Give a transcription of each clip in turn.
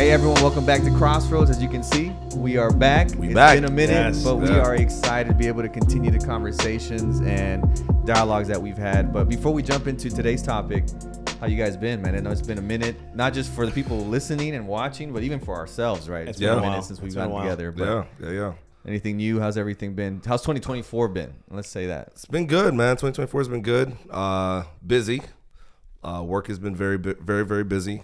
Hey everyone, welcome back to Crossroads. As you can see, we are back. It's back. been a minute, Yes, but we yeah. are excited to be able to continue the conversations and dialogues that we've had. But before we jump into today's topic, how you guys been, man? I know it's been a minute, not just for the people listening and watching, but even for ourselves, right? It's been a minute since we've gotten together. But Yeah. anything new? How's everything been? How's 2024 been? Let's say that. It's been good, man. 2024 has been good. Busy. Work has been very, very busy.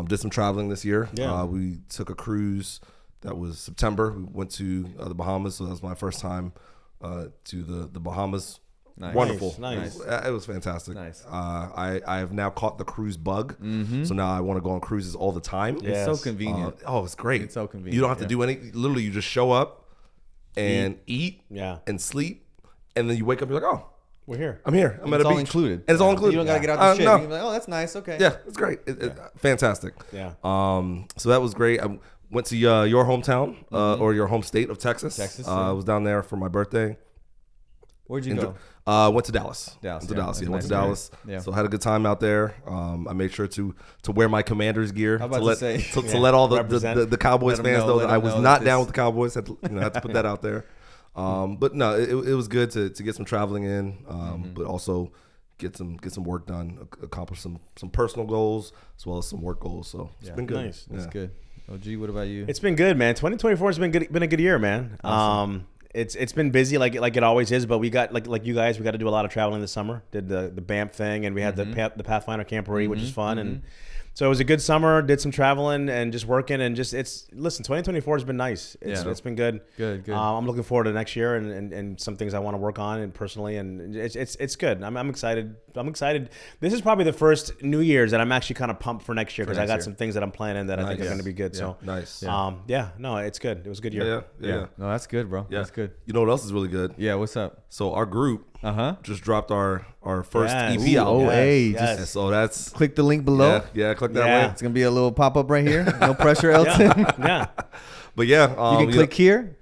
Did some traveling this year. Yeah. We took a cruise that was September. We went to the Bahamas, so that was my first time to the Bahamas. Nice. Wonderful. Nice. It was fantastic. Nice. I have now caught the cruise bug, so now I want to go on cruises all the time. It's so convenient. It's great. It's so convenient. You don't have to do anything. Literally, you just show up and eat and sleep, and then you wake up. You're like, oh, we're here. I'm here. I'm at a beach. All included. And it's all included. You don't got to get out the shit. No. You can be like, oh, that's nice. Okay. Yeah, it's great. Fantastic. Yeah. So that was great. I went to your hometown or your home state of Texas. Texas, I was down there for my birthday. Where'd you go? Went to Dallas. Dallas. Went to Dallas. That's Went to nice. Dallas. Yeah. So I had a good time out there. I made sure to wear my Commander's gear How about let to say? to let all the Cowboys Let 'em fans know, know let that I 'em was know not that down this- with the Cowboys. Had to put that out there. But no, it was good to get some traveling in, but also get some work done, accomplish some personal goals as well as some work goals. So it's been good. Nice. That's good. OG, what about you? It's been good, man. 2024 has been a good year, man. Awesome. It's been busy like it always is, but we got like you guys, we got to do a lot of traveling this summer. Did the BAMP thing, and we had the Pathfinder Camporee, which is fun, and so it was a good summer. Did some traveling and just working, and just 2024 has been nice. It's been good. Good. I'm looking forward to next year and some things I want to work on and personally, and it's good. I'm excited. This is probably the first New Year's that I'm actually kind of pumped for next year because I got some things that I'm planning that I think are going to be good. Yeah. So Nice. no, it's good. It was a good year. Yeah. No, that's good, bro. Yeah. That's good. You know what else is really good? Yeah, what's up? So our group just dropped our first Yes. EP album. Oh, hey, Yes. And so that's Click the link below. click that Yeah. link. It's gonna be a little pop up right here. No pressure, Elton. Yeah. But yeah, You can click here.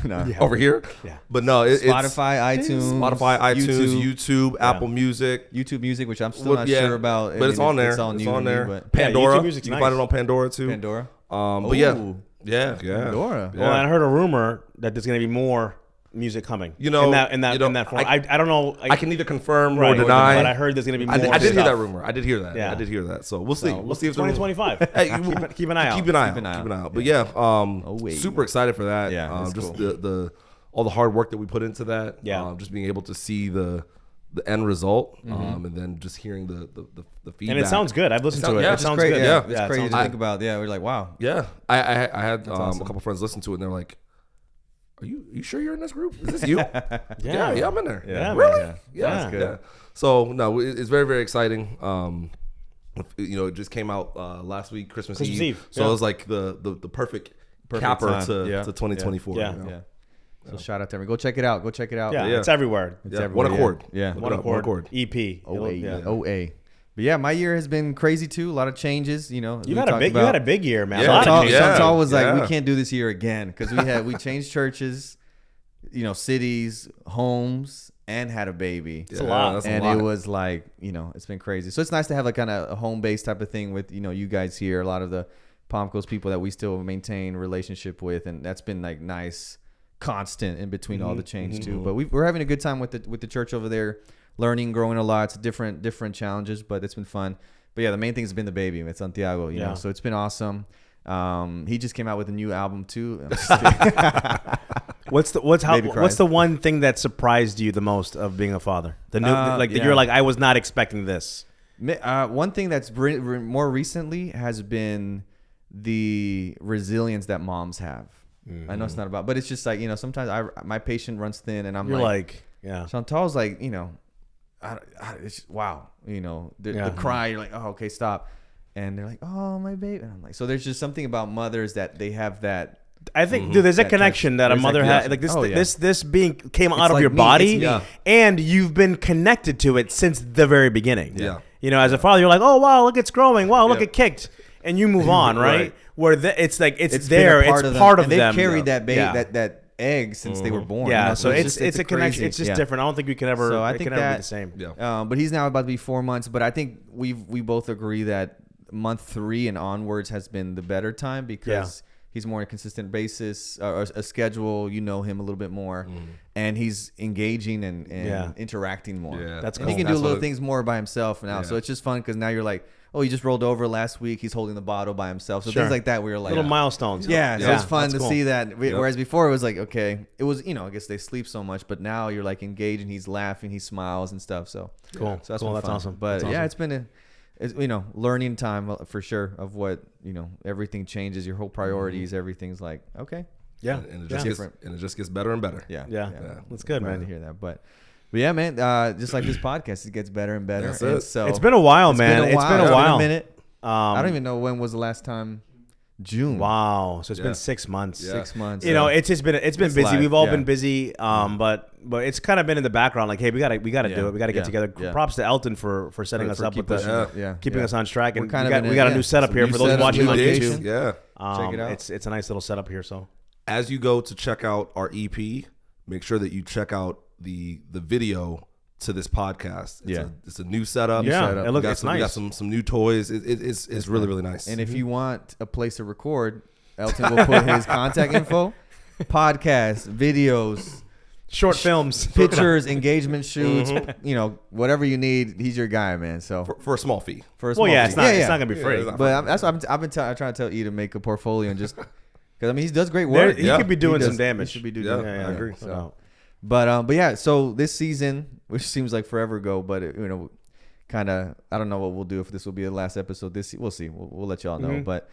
No. over here. Yeah. But no, it's Spotify, iTunes, YouTube, Apple Music, YouTube Music, which I'm still not sure about. but it's on there. It's all new to me, but Pandora, YouTube Music's you can nice. find it on Pandora too. Pandora. But yeah, Ooh. Yeah. Pandora. Well, I heard a rumor that there's going to be more music coming. You know, in that form. I don't know. I can neither confirm right, or deny. but I heard there's going to be more. I did hear stuff. that rumor. I did hear that. Yeah. I did hear that. So we'll see. So, We'll see if the 2025. Hey, keep an eye out. Keep an eye out. But yeah, wait. super excited for that. Yeah, that's just cool. the all the hard work that we put into that. Yeah. Just being able to see the end result, and then just hearing the feedback. And it sounds good. I've listened to it. yeah, It it's sounds Great. good. Yeah, Yeah. it's crazy it to sounds think about. Yeah, we're like, wow. Yeah, I had awesome. a couple friends listen to it, and they're like, "Are you sure you're in this group? Is this you?" yeah, I'm in there. Yeah, really? yeah. Yeah, That's good. Yeah. So no, it's very, very exciting. It just came out last week, Christmas Eve. So it was like the perfect capper time. to Yeah. 2024. Yeah. you know? Yeah. So shout out to everyone. Go check it out. Yeah, it's everywhere. It's Yeah, everywhere, one accord. Yeah. One accord. EP. OA. Yeah. OA. But yeah, my year has been crazy too. A lot of changes. You know, You had a big year, man. Yeah. A lot of changes. Chantal was like, Yeah. we can't do this year again because we changed churches, cities, homes, and had a baby. It's a lot. That's a And lot. it was like, it's been crazy. So it's nice to have like kind of a home base type of thing with, you guys here, a lot of the Pomco's people that we still maintain relationship with. And that's been like nice, constant in between all the change too. But we're having a good time with the church over there, learning, growing a lot. It's different challenges, but it's been fun. But yeah, the main thing has been the baby with Santiago, you know, so it's been awesome. He just came out with a new album too. What's the one thing that surprised you the most of being a father? The new you're like, I was not expecting this. One thing that's more recently has been the resilience that moms have. I know it's not about, but it's just like, sometimes my patient runs thin and You're like, yeah. Chantal's like, it's wow, the cry, you're like, oh, okay, stop. And they're like, oh, my baby. And I'm like, so there's just something about mothers that they have that. I think, dude, there's a connection that a mother has. Like this being came out of like your me, body, it's me. and you've been connected to it since the very beginning. Yeah. As a father, you're like, oh wow, look, it's growing. Wow, look, it kicked, and you move on, right? Right. It's there. It's been part of them. them. They've carried that baby, Yeah. that egg since they were born. Yeah, so it's a connection. crazy- It's just yeah. different. I don't think we can ever. So I it think can never be that- the same. Yeah. But he's now about to be 4 months. But I think we both agree that month 3 and onwards has been the better time because he's more on a consistent basis, or a schedule. You know him a little bit more, and he's engaging and interacting more. Yeah, that's and cool. he can do little things more by himself now. So it's just fun because now you're like, oh, he just rolled over last week. He's holding the bottle by himself. So things like that, we were like little milestones. Yeah, so it's fun to cool. see that. Whereas before it was like, okay, it was, I guess they sleep so much, but now you're like engaging. He's laughing, he smiles and stuff. So cool. So that's cool. been That's fun. awesome. But that's awesome. it's been it's learning time for sure of what everything changes. Your whole priorities, everything's like okay. Yeah, and it just gets better and better. Yeah. That's good, man. To hear that, but yeah, man. Just like this podcast, it gets better and better. That's it. So It's been a while, man. It's been a while. A minute. I don't even know when was the last time. June. Wow. So it's been 6 months. Yeah. 6 months. It's been busy. life. We've all been busy. But it's kind of been in the background. Like, hey, we gotta do it. We gotta get together. Yeah. Props to Elton for setting us up with this, keeping us on track. And we got a new setup here for those watching on YouTube. Yeah. Check it out. It's a nice little setup here. So as you go to check out our EP, make sure that you check out the video to this podcast. It's a new setup. Yeah, it looks nice. We got some new toys. It's really, really nice. And if you want a place to record, Elton will put his contact info, podcasts, videos, short films, pictures, engagement shoots, whatever you need. He's your guy, man. So for a small fee. For a small fee. It's not gonna be free. But that's what I've been trying to tell E to make a portfolio and just because he does great work. He could be doing some damage. He should be doing. Yeah, I agree. So. But yeah, so this season, which seems like forever ago, but kind of, I don't know what we'll do if this will be the last episode. We'll see. We'll let y'all know. But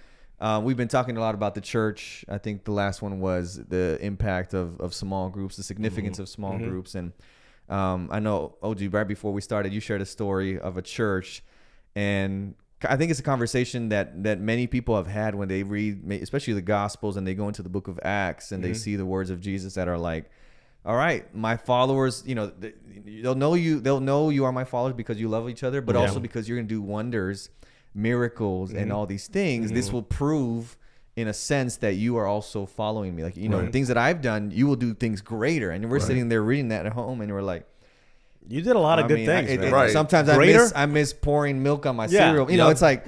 we've been talking a lot about the church. I think the last one was the impact of small groups, the significance of small groups, and I know OG right before we started, you shared a story of a church, and I think it's a conversation that many people have had when they read, especially the Gospels, and they go into the book of Acts and they see the words of Jesus that are like, all right, my followers, they'll know you are my followers because you love each other, but also because you're going to do wonders, miracles, and all these things. This will prove, in a sense, that you are also following me. Like, things that I've done, you will do things greater. And we're sitting there reading that at home, and we're like, you did a lot of good things, man. Sometimes I miss pouring milk on my cereal. It's like,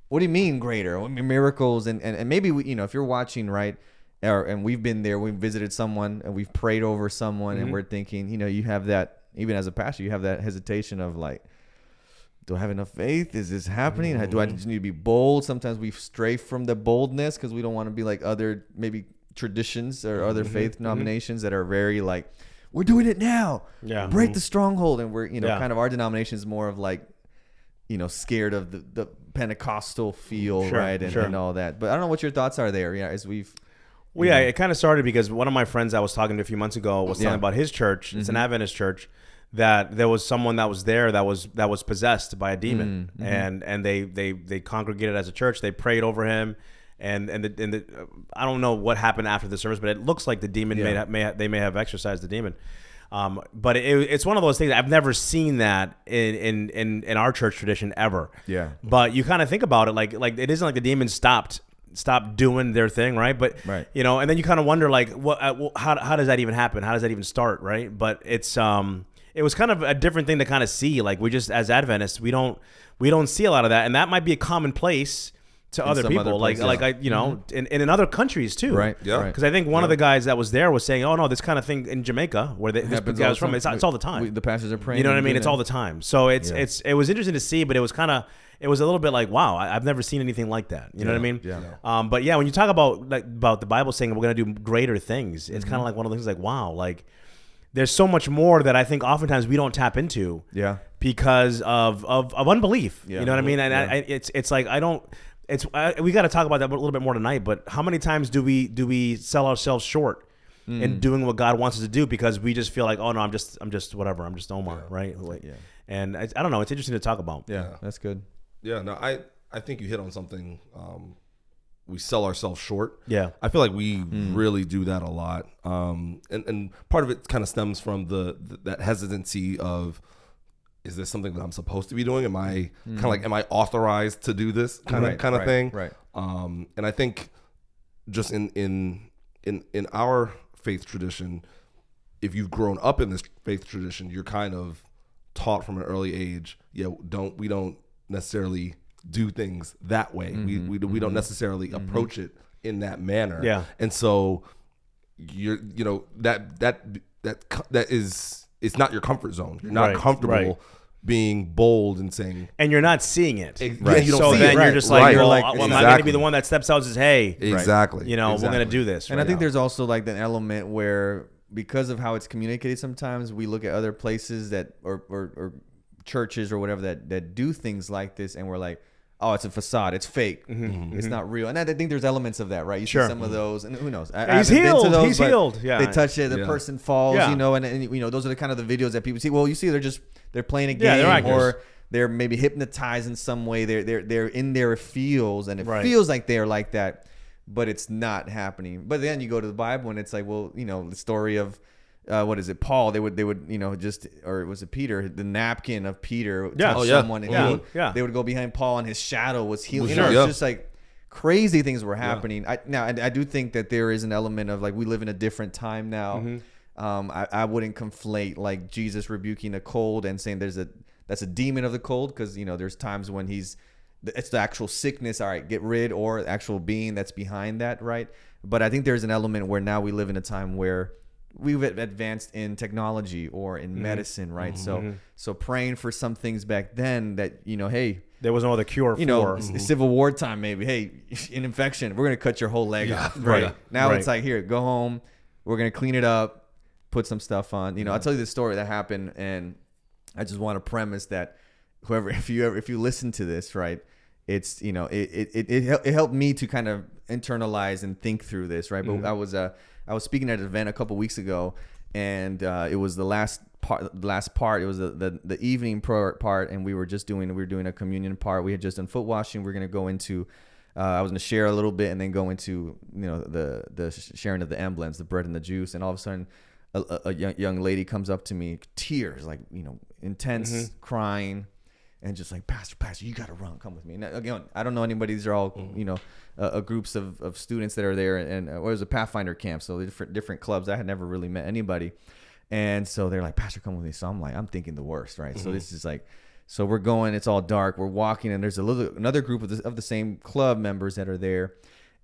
what do you mean greater? Miracles, and maybe if you're watching, right? And we've been there, we've visited someone and we've prayed over someone and we're thinking, you have that, even as a pastor, you have that hesitation of like, do I have enough faith? Is this happening? Do I just need to be bold? Sometimes we stray from the boldness because we don't want to be like other maybe traditions or other faith denominations that are very like, we're doing it now. Yeah. Break the stronghold. And we're, kind of our denomination is more of like, scared of the Pentecostal feel, right? And all that. But I don't know what your thoughts are there. Yeah, as we've... Well, yeah, it kind of started because one of my friends I was talking to a few months ago was talking about his church. It's an Adventist church, that there was someone that was there that was possessed by a demon, and they congregated as a church. They prayed over him, and I don't know what happened after the service, but it looks like the demon may have exorcised the demon. But it's one of those things. I've never seen that in our church tradition ever. Yeah. But you kind of think about it like it isn't like the demon stopped doing their thing, right? But and then you kind of wonder like, what? How does that even happen? How does that even start, right? But it was kind of a different thing to kind of see. Like we just as Adventists, we don't see a lot of that, and that might be a commonplace to other people, in other countries too, right? Yeah, because I think one of the guys that was there was saying, "Oh no, this kind of thing in Jamaica, where this guy was from, it's all the time." The pastors are praying. You know what I mean? It's all the time. So it was interesting to see, but it was a little bit like, wow, I've never seen anything like that. You know what I mean? Yeah. But yeah, when you talk about the Bible saying we're going to do greater things, it's kind of like one of the things like, wow, like there's so much more that I think oftentimes we don't tap into. Yeah. Because of unbelief. Yeah. You know what I mean? And it's like we got to talk about that a little bit more tonight. But how many times do we sell ourselves short in doing what God wants us to do because we just feel like, oh no, I'm just whatever, I'm just Omar, right? Like, and I don't know. It's interesting to talk about. Yeah, that's good. Yeah, no, I think you hit on something. We sell ourselves short. Yeah, I feel like we really do that a lot. And part of it kind of stems from that hesitancy of, is this something that I'm supposed to be doing? Am I am I authorized to do this kind of thing? Right. And I think just in our faith tradition, if you've grown up in this faith tradition, you're kind of taught from an early age, we don't necessarily do things that way. We don't necessarily approach it in that manner. Yeah. And so that is, it's not your comfort zone. You're not comfortable being bold and saying, and you're not seeing it. Yeah, you don't so see then it. you're just like, well, Exactly. I'm not going to be the one that steps out and says, hey, exactly. we're going to do this. And I think there's also like the element where, because of how it's communicated, sometimes we look at other places that or churches or whatever that do things like this, and we're like, oh, it's a facade, it's fake, it's not real. And I think there's elements of that, right? You see some of those, and who knows? He's healed. He's healed. Yeah, they touch it, the person falls, and those are the kind of the videos that people see. Well, you see, they're playing a game, or they're maybe hypnotized in some way. They're in their feels, and it feels like they're like that, but it's not happening. But then you go to the Bible, and it's like, well, the story of what is it, Paul? They would or was it Peter? The napkin of Peter touched someone, and they would go behind Paul, and his shadow was healing. It's just like crazy things were happening. I do think that there is an element of like, we live in a different time now. I wouldn't conflate like Jesus rebuking a cold and saying that's a demon of the cold, because there's times when it's the actual sickness, all right, get rid, or the actual being that's behind that, right? But I think there's an element where now we live in a time where we've advanced in technology or in medicine, right? So praying for some things back then that, hey, there was no other cure for. Civil War time, maybe, hey, an infection, we're going to cut your whole leg off. Right. Now it's like, here, go home. We're going to clean it up, put some stuff on. I'll tell you the story that happened, and I just want to premise that whoever, if you listen to this, right, it's, it helped me to kind of internalize and think through this, right? But I was speaking at an event a couple weeks ago, and it was the last part. It was the evening part, and we were doing a communion part. We had just done foot washing. We're gonna go into. I was gonna share a little bit, and then go into the sharing of the emblems, the bread and the juice. And all of a sudden, a young lady comes up to me, tears, like intense crying. And just like, Pastor, you got to run. Come with me. Now, again, I don't know anybody. These are all, groups of students that are there. And it was a Pathfinder camp. So different clubs. I had never really met anybody. And so they're like, Pastor, come with me. So I'm thinking the worst, right? So this is like, so we're going, it's all dark. We're walking, and there's another group of the same club members that are there.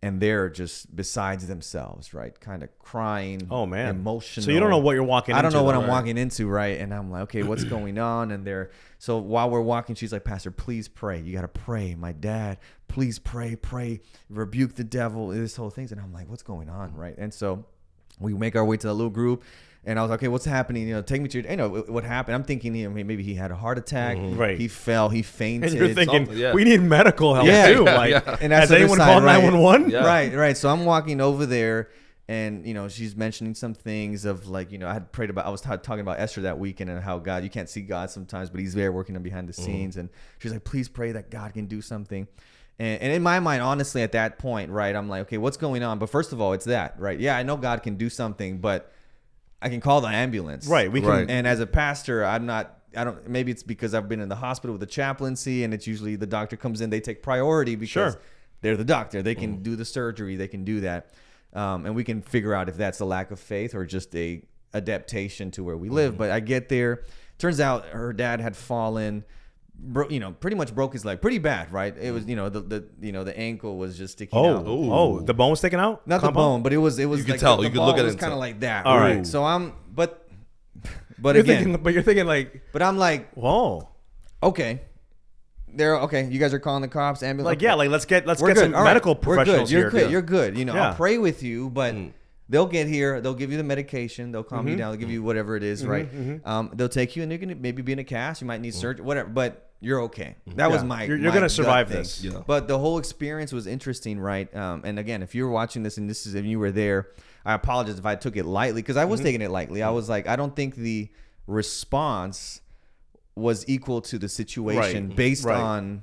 And they're just besides themselves, right? Kind of crying. Oh, man. Emotional. So you don't know what you're walking into. I don't know what I'm walking into, right? And I'm like, okay, what's going on? And so while we're walking, she's like, Pastor, please pray. You got to pray. My dad, please pray, rebuke the devil, this whole thing. And I'm like, what's going on, right? And so we make our way to the little group. And I was like, okay, what's happening? Take me to, what happened. I'm thinking, maybe he had a heart attack. Right. He fell, he fainted. And you're thinking, we need medical help too. And that's has anyone called 911? Yeah. Right. So I'm walking over there, and, she's mentioning some things of like, I had prayed about, I was talking about Esther that weekend, and how God, you can't see God sometimes, but he's there working on behind the scenes. And she's like, please pray that God can do something. And in my mind, honestly, at that point, right, I'm like, okay, what's going on? But first of all, it's that, right? Yeah, I know God can do something, but I can call the ambulance. Right. We can. Right. And as a pastor, I don't, maybe it's because I've been in the hospital with the chaplaincy, and it's usually the doctor comes in, they take priority because they're the doctor. They can do the surgery. They can do that. And we can figure out if that's a lack of faith or just a adaptation to where we live. But I get there. Turns out her dad had fallen, pretty much broke his leg pretty bad, right? It was, the ankle was just sticking out. Oh, the bone was sticking out? Not the bone, but it was. You could tell. You could look at it. It was kind of like that. All right. So but you're thinking like. But I'm like, whoa. Okay. Okay. You guys are calling the cops, ambulance. Like, yeah, like let's get some medical professionals here. You're good. I'll pray with you, but they'll get here. They'll give you the medication. They'll calm you down. They'll give you whatever it is, right? They'll take you, and you're gonna maybe be in a cast. You might need surgery, whatever. But you're okay. That was my. You're gonna survive this. Yeah. But the whole experience was interesting, right? And again, if you're watching this, and if you were there, I apologize if I took it lightly, because I was taking it lightly. I was like, I don't think the response was equal to the situation based on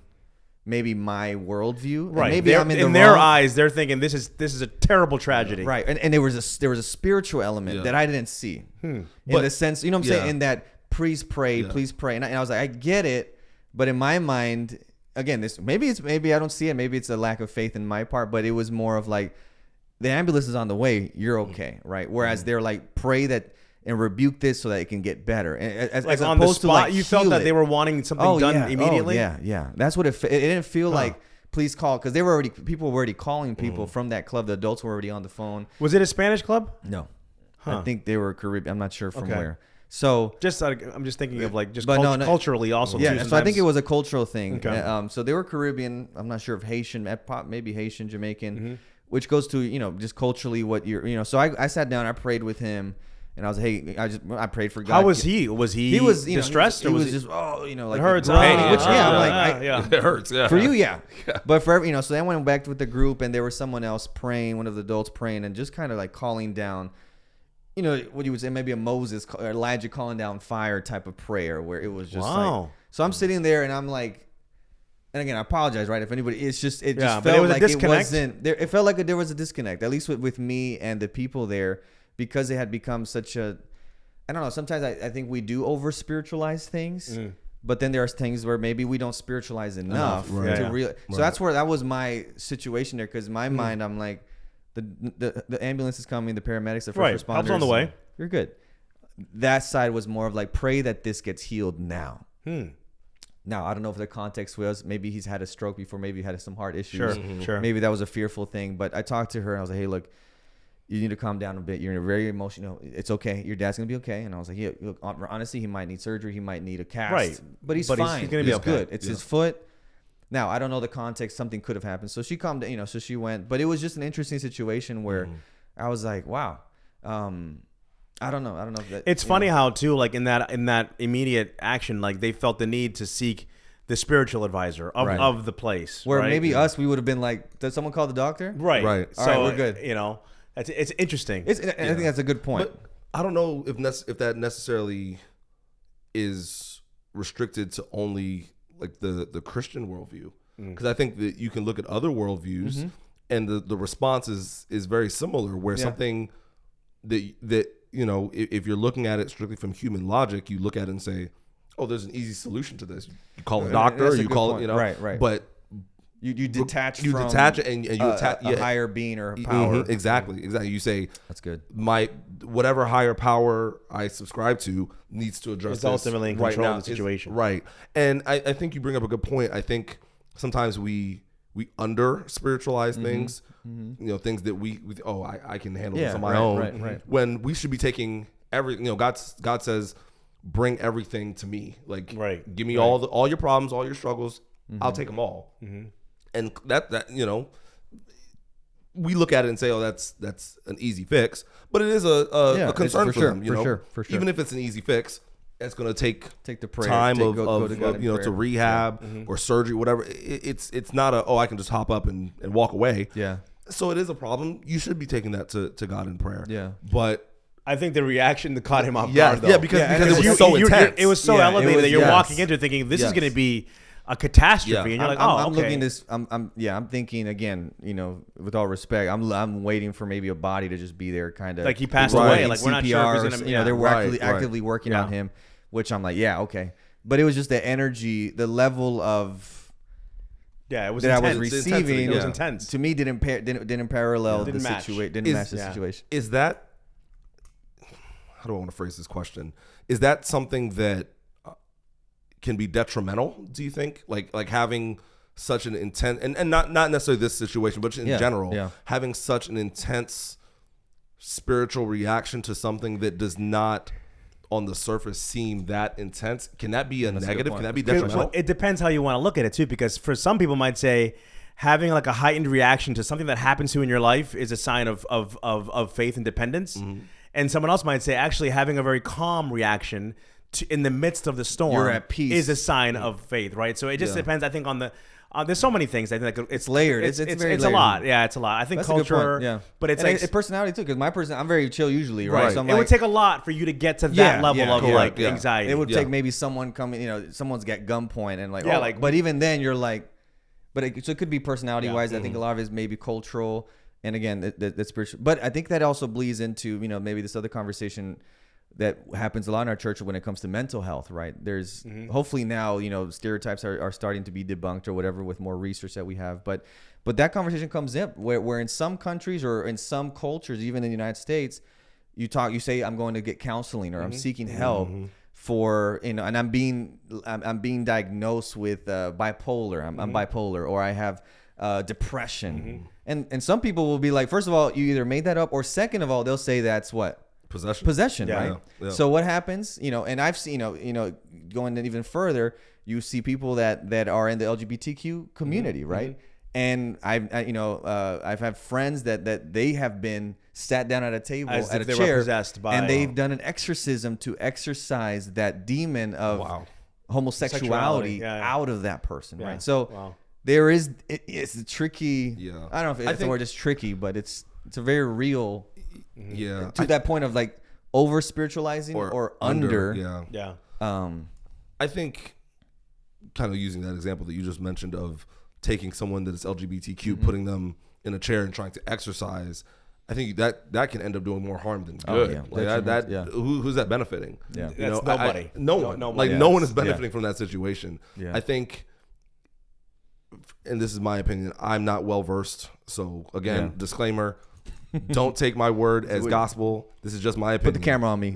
maybe my worldview. Right. And maybe I'm in their eyes, they're thinking this is a terrible tragedy. Right. And there was a spiritual element that I didn't see. In the sense, you know what I'm saying? In that, please pray. And I was like, I get it. But in my mind, again, maybe I don't see it. Maybe it's a lack of faith in my part, but it was more of like, the ambulance is on the way. You're okay. Right. Whereas they're like, pray that and rebuke this so that it can get better. And as on the opposed to spot, you felt that they were wanting something done immediately. Yeah. That's what it didn't feel like. Please call, because people were already calling people from that club. The adults were already on the phone. Was it a Spanish club? No, I think they were Caribbean. I'm not sure from where. So I'm just thinking of like just culturally also. Yeah, too, so I think it was a cultural thing. Okay. So they were Caribbean. I'm not sure if Haitian, maybe Haitian, Jamaican, which goes to just culturally what you're. So I sat down, I prayed with him. And I was, I prayed for God. How was he? Was he was distressed? He was just, like it hurts. Pain, which, it hurts. Yeah, for you, yeah. But for so then I went back with the group, and there was someone else praying, one of the adults praying, and just kind of like calling down, what you would say, maybe a Moses or Elijah calling down fire type of prayer, where it was just like. So I'm sitting there, and I'm like. And again, I apologize, right? If anybody, it just felt like it wasn't there. It felt like there was a disconnect, at least with me and the people there. Because they had become such a, I don't know. Sometimes I think we do over spiritualize things, but then there are things where maybe we don't spiritualize enough to real. So that was my situation there. Because in my mind, I'm like, the ambulance is coming, the paramedics, the first responders, help's on the way. You're good. That side was more of like, pray that this gets healed now. Now, I don't know if the context was maybe he's had a stroke before, maybe he had some heart issues. Sure. Maybe that was a fearful thing. But I talked to her and I was like, hey, look. You need to calm down a bit. You're in a very emotional. It's okay. Your dad's gonna be okay. And I was like, yeah. Look, honestly, he might need surgery. He might need a cast. Right. But he's fine. He's gonna be okay. Good. It's his foot. Now I don't know the context. Something could have happened. So she calmed down. So she went. But it was just an interesting situation where I was like, wow. I don't know. If that, it's funny how too, like in that immediate action, like they felt the need to seek the spiritual advisor of the place. Where maybe us, we would have been like, did someone call the doctor? Right. All right, we're good. It's interesting. I think that's a good point. But I don't know if that necessarily is restricted to only like the Christian worldview, because I think that you can look at other worldviews and the response is very similar. Where something that if you're looking at it strictly from human logic, you look at it and say, oh, there's an easy solution to this. You call a doctor, you call it, right. But You detach from it and you attach a higher being or a power. Exactly. You say that's good. Whatever higher power I subscribe to needs to address. It's ultimately in control of the situation, right? And I think you bring up a good point. I think sometimes we under spiritualize things. Things that I can handle this on my own. Right. When we should be taking God says, bring everything to me. Like, give me all your problems, all your struggles. I'll take them all. And that we look at it and say, oh, that's an easy fix, but it is a concern for them. For sure. Even if it's an easy fix, it's going to take the prayer, time to rehab or surgery, whatever. It's not I can just hop up and walk away. Yeah. So it is a problem. You should be taking that to God in prayer. Yeah. But I think the reaction that caught him off guard, though. Yeah, because it was so intense. It was so elevated that you're walking into it thinking this is going to be a catastrophe, and you're like, I'm looking this. I'm thinking again. With all respect, I'm waiting for maybe a body to just be there, kind of like he passed away. Like we're not sure if he's gonna. They were actively working on him, which I'm like, yeah, okay. But it was just the energy, the level of it was that intense. I was receiving. It was intense. To me, didn't parallel the situation. Didn't match the situation. Is that? How do I want to phrase this question? Is that something that can be detrimental, do you think? Like having such an intense and not necessarily this situation, but in general, having such an intense spiritual reaction to something that does not on the surface seem that intense. Can that be a negative? Can that be detrimental? It depends how you want to look at it too, because for some people might say having like a heightened reaction to something that happens to you in your life is a sign of faith and dependence. And someone else might say actually having a very calm reaction in the midst of the storm, you're at peace, is a sign of faith, right? So it just depends. I think on the there's so many things. I think it's layered. It's a lot. Yeah, it's a lot. I think that's culture, but it's like personality too. Because I'm very chill usually, right? So it would take a lot for you to get to that level of anxiety. It would take maybe someone coming, someone's got gunpoint and but even then you're like, so it could be personality wise. I think a lot of it is maybe cultural, and again, that's spiritual. But I think that also bleeds into maybe this other conversation that happens a lot in our church when it comes to mental health, right? There's hopefully now, stereotypes are starting to be debunked or whatever with more research that we have. But that conversation comes up where in some countries or in some cultures, even in the United States, you say I'm going to get counseling or I'm seeking help for, and I'm being diagnosed with bipolar. I'm bipolar, or I have depression. And some people will be like, first of all, you either made that up, or second of all, they'll say that's what? Possession, right? Yeah. So what happens, and I've seen, going even further, you see people that are in the LGBTQ community, right? And I've had friends that they have been sat down at a table As at if a they chair, were possessed by, and they've done an exorcism to exorcise that demon of homosexuality out of that person, right? So it's a tricky. Yeah. I don't know if the word is tricky, but it's a very real. Yeah. To that point of like over spiritualizing or under. Yeah. I think kind of using that example that you just mentioned of taking someone that is LGBTQ, putting them in a chair and trying to exercise, I think that can end up doing more harm than good. Who's that benefiting? Yeah. That's nobody. No one. No one is benefiting from that situation. Yeah. I think, and this is my opinion, I'm not well versed. So again, disclaimer. Don't take my word as gospel. This is just my opinion. Put the camera on me.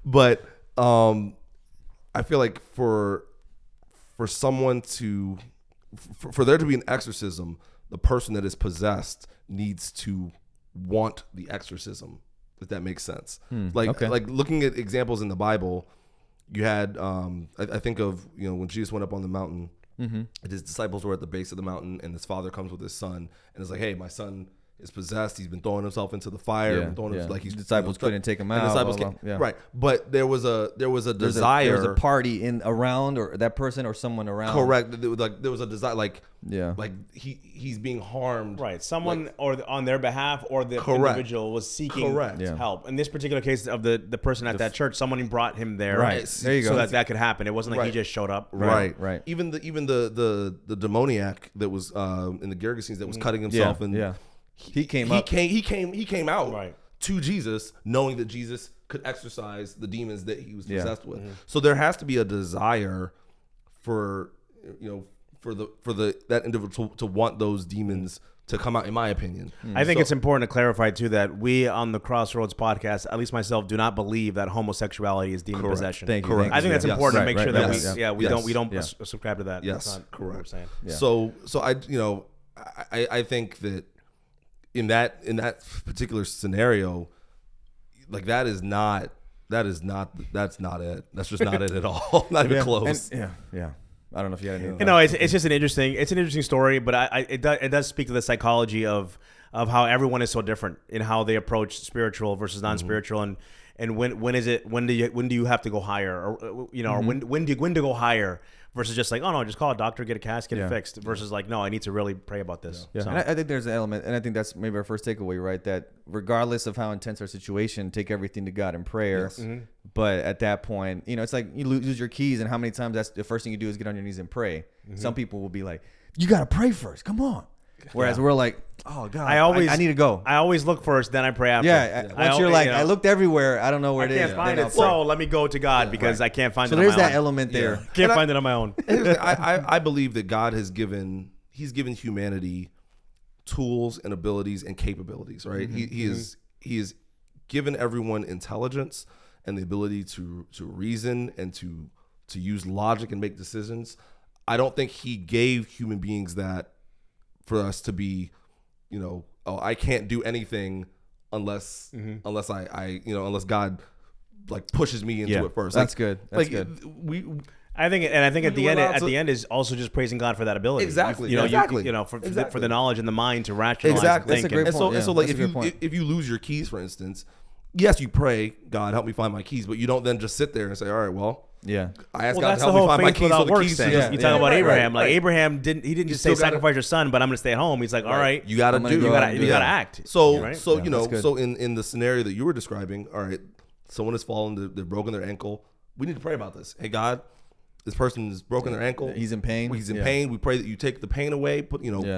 But I feel like for someone to, for there to be an exorcism, the person that is possessed needs to want the exorcism, if that makes sense. Like looking at examples in the Bible, you had, I think of, when Jesus went up on the mountain, and his disciples were at the base of the mountain, and his father comes with his son, and it's like, hey, my son is possessed. He's been throwing himself into the fire. Like his disciples couldn't take him out. Disciples right, but there was a desire. There was a party around, or that person or someone around. Correct. There was a desire. Like he's being harmed. Right. Someone or on their behalf, or the individual was seeking help. In this particular case of the person at that church, someone brought him there. Right. There you go. So that could happen. It wasn't like he just showed up. Right. Even the demoniac that was in the Gergesenes that was cutting himself and. He came out to Jesus, knowing that Jesus could exorcise the demons that he was possessed with. So there has to be a desire for that individual to want those demons to come out, in my opinion. I think it's important to clarify too that we on the Crossroads podcast, at least myself, do not believe that homosexuation is demon possession. Thank you. I think that's important to make sure that we don't subscribe to that. Yes, that's not correct. What we're saying. So I think that in that particular scenario, like that's not it. That's just not it at all. Not even close. I don't know if you had any. It's just an interesting story, but it does speak to the psychology of how everyone is so different in how they approach spiritual versus non-spiritual, and when do you have to go higher, or when to go higher versus just like, oh no, just call a doctor, get a cast, get it fixed, versus like, no, I need to really pray about this. Yeah. And I think there's an element, and I think that's maybe our first takeaway, right? That regardless of how intense our situation, take everything to God in prayer. Yes. But at that point, it's like you lose your keys, and how many times that's the first thing you do is get on your knees and pray. Some people will be like, you got to pray first. Come on. Whereas we're like, oh God, I need to go. I always look first, then I pray after. Once you're like, I looked everywhere, I don't know where it is. I can't find it, so let me go to God because I can't find it on my own. So there's that element there. Can't find it on my own. I believe that God has given humanity tools and abilities and capabilities, right? He has given everyone intelligence and the ability to reason and to use logic and make decisions. I don't think he gave human beings that for us to be, I can't do anything unless unless God like pushes me into it first. That's good. That's good. I think at the end is also just praising God for that ability. Exactly. For the knowledge and the mind to rationalize. Exactly. That's a great point. So like if you lose your keys, for instance, yes, you pray, God, help me find my keys, but you don't then just sit there and say, all right, well. Yeah, I asked God to help me find my keys. So the keys. You talk about Abraham. Like Abraham didn't just say sacrifice your son, but I'm going to stay at home. He's like, all right, you got to do. You got to act. So so in the scenario that you were describing, all right, someone has fallen, they've broken their ankle. We need to pray about this. Hey God, this person has broken their ankle. He's in pain. He's in pain. We pray that you take the pain away.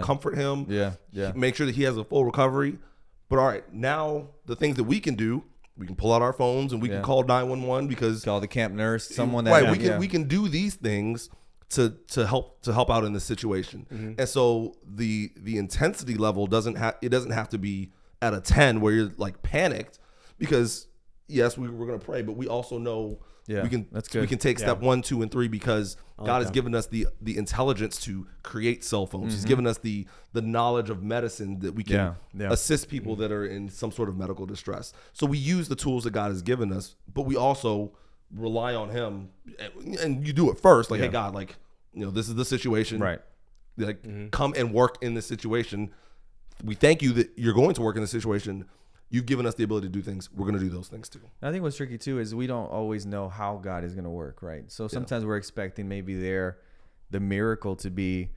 Comfort him. Yeah. Make sure that he has a full recovery. But all right, now the things that we can do. We can pull out our phones and we can call 911 because call the camp nurse, someone that we can do these things to help out in this situation. And so the intensity level doesn't have to be at a 10 where you're like panicked, because yes, we're going to pray, but we also know Yeah, we can that's good. we can take step 1, 2, and 3 because God has that. given us the intelligence to create cell phones. He's given us the knowledge of medicine that we can assist people that are in some sort of medical distress. So we use the tools that God has given us, but we also rely on Him, and you do it first. Like, hey, God, like, this is the situation. Right. Like, come and work in this situation. We thank you that you're going to work in this situation. You've given us the ability to do things. We're going to do those things too. I think what's tricky too is we don't always know how God is going to work, right? So sometimes we're expecting maybe the miracle to be,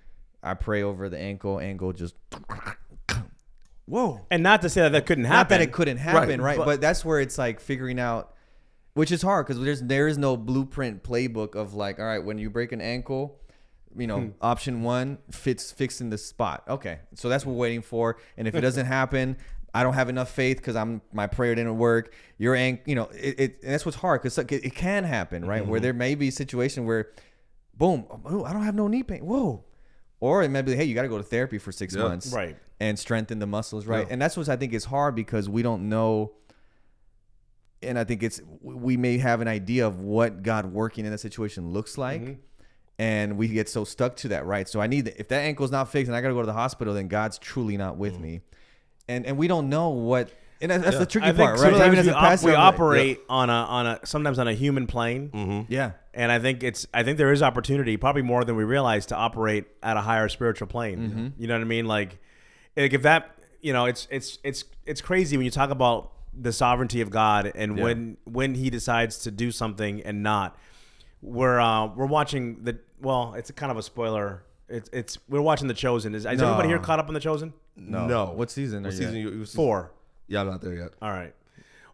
I pray over the ankle just, whoa. And not to say that couldn't happen. Not that it couldn't happen, right? But But that's where it's like figuring out, which is hard because there is no blueprint playbook of like, all right, when you break an ankle, option 1 fixing the spot. Okay, so that's what we're waiting for. And if it doesn't happen, I don't have enough faith because my prayer didn't work. And that's what's hard because it can happen, right? Where there may be a situation where, boom, I don't have no knee pain. Whoa. Or it may be, hey, you got to go to therapy for 6 months, right, and strengthen the muscles, right? And that's what I think is hard because we don't know. And I think we may have an idea of what God working in that situation looks like. And we get so stuck to that, right? So if that ankle's not fixed and I got to go to the hospital, then God's truly not with me. And we don't know what, and that's the tricky part, right? Sometimes Even as a pastor, we operate on sometimes on a human plane. Yeah. And I think there is opportunity, probably more than we realize, to operate at a higher spiritual plane. You know what I mean? Like if that, it's crazy when you talk about the sovereignty of God and when He decides to do something and not. We're watching it's a kind of a spoiler. We're watching The Chosen. Is everybody here caught up on The Chosen? No. What season? What season? You 4. Yeah, I'm not there yet. All right.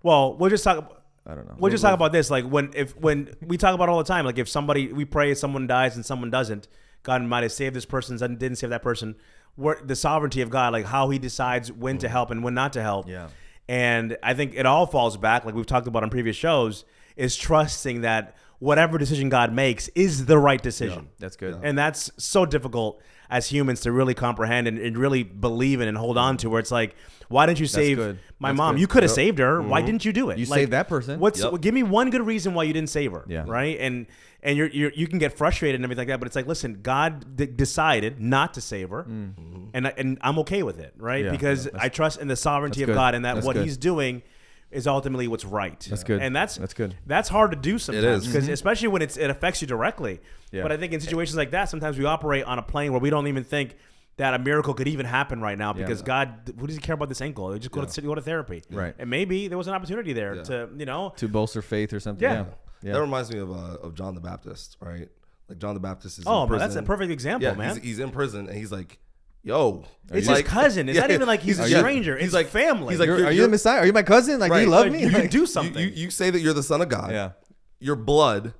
Well, we'll just talk. I don't know. We'll just talk about this. Like when we talk about all the time, like if we pray, someone dies and someone doesn't, God might have saved this person, didn't save that person. The sovereignty of God, like how He decides when to help and when not to help. Yeah. And I think it all falls back, like we've talked about on previous shows, is trusting that whatever decision God makes is the right decision. Yeah, that's good. And that's so difficult as humans to really comprehend and really believe in and hold on to, where it's like, why didn't you save my mom? You could have saved her. Why didn't you do it? You saved that person. Give me one good reason why you didn't save her. Yeah. Right. And you can get frustrated and everything like that, but it's like, listen, God decided not to save her, and I'm okay with it, right? Because I trust in the sovereignty of God and that what He's doing is ultimately what's right. That's good. And that's good. That's hard to do sometimes, because especially when it affects you directly. Yeah. But I think in situations like that, sometimes we operate on a plane where we don't even think that a miracle could even happen right now, because God, who does He care about this ankle? Just go to therapy. Right. And maybe there was an opportunity there to bolster faith or something. Yeah. Yeah. That reminds me of John the Baptist, right? Like John the Baptist is in man, prison. that's a perfect example, man. He's in prison and he's like, yo, it's his cousin. It's not even like he's a stranger. It's like family. He's like, are you the Messiah? Are you my cousin? Like, do you love me? You can do something. You say that you're the Son of God. Yeah. Your blood.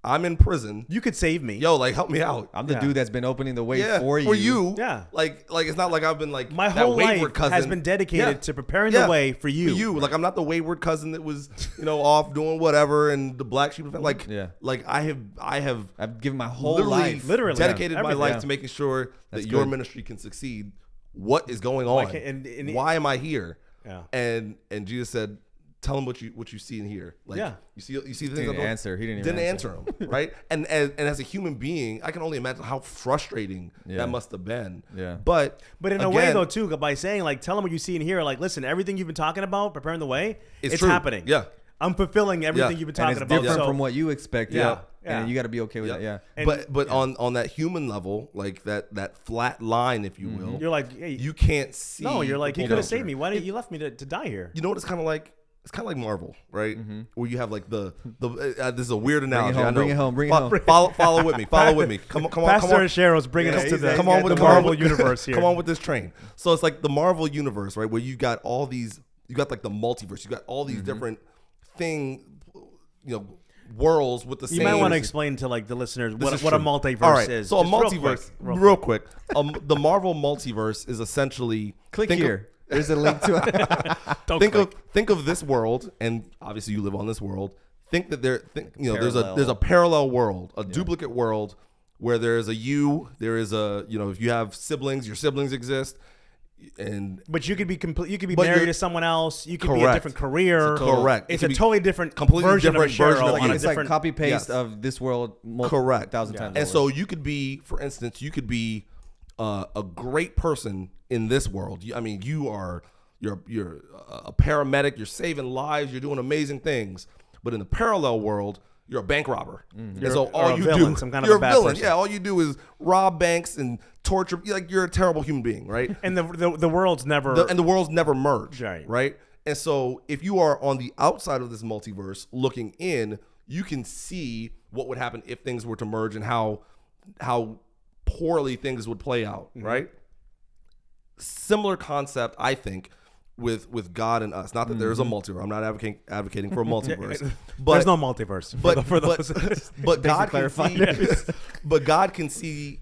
I'm in prison. You could save me. Yo, like, help me out. I'm the dude that's been opening the way for you. Yeah. Like it's not like I've been like my that whole life wayward cousin. has been dedicated to preparing the way for you. Like, I'm not the wayward cousin that was, off doing whatever and the black sheep. Like, like I've given my whole life, literally dedicated my life to making sure that your ministry can succeed. What is going on? And why am I here? Yeah. And Jesus said, tell him what you see and hear. Like, you see the things. He didn't answer. He didn't answer him, right? And as a human being, I can only imagine how frustrating that must have been. Yeah. But in a way though too, by saying like, tell him what you see and hear. Like, listen, everything you've been talking about, preparing the way, it's true. happening. Yeah. I'm fulfilling everything you've been talking about. Different from what you expected. Yeah. And you got to be okay with that. Yeah. And, but on that human level, like that flat line, if you will, you're like, hey, you can't see. No, you're like, he could have saved me. Why didn't you left me to die here? You know what it's kind of like? It's kind of like Marvel, right? Where you have like the this is a weird analogy. Bring it home. Follow with me. Follow with me. Come on. Pastor Cheryl's bringing us to the Marvel universe here. Come on with this train. So it's like the Marvel universe, right? Where you got all these, you got like the multiverse. You got all these different worlds with the same. You might want to explain to like the listeners what a multiverse is. So a multiverse, real quick. The Marvel multiverse is essentially click here. There's a link to it. Think of this world, and obviously you live on this world. Think that there's a parallel world, a duplicate world where there is a you, there is a if you have siblings, your siblings exist. But you could be You could be But married you're- to someone else. You could be a Correct. different career. Correct. It's It a could be totally different, completely version different of version Cheryl of on you. a It's like different. copy paste Yes. of this world. Correct. 1,000 times. And over. so you could be, for instance, you could be a great person in this world. I mean, you're a paramedic. You're saving lives. You're doing amazing things. But in the parallel world, you're a bank robber. And so all a you villain, do, some kind of you're a bad villain. person. Yeah, all you do is rob banks and torture. Like you're a terrible human being, right? And the world's never. And the worlds never merge, Right. right? And so if you are on the outside of this multiverse looking in, you can see what would happen if things were to merge and how poorly things would play out, right? Similar concept, I think, with God and us. Not that there is a multiverse. I'm not advocating for a multiverse. But There's no multiverse. For those. but God can clarify. see. But God can see.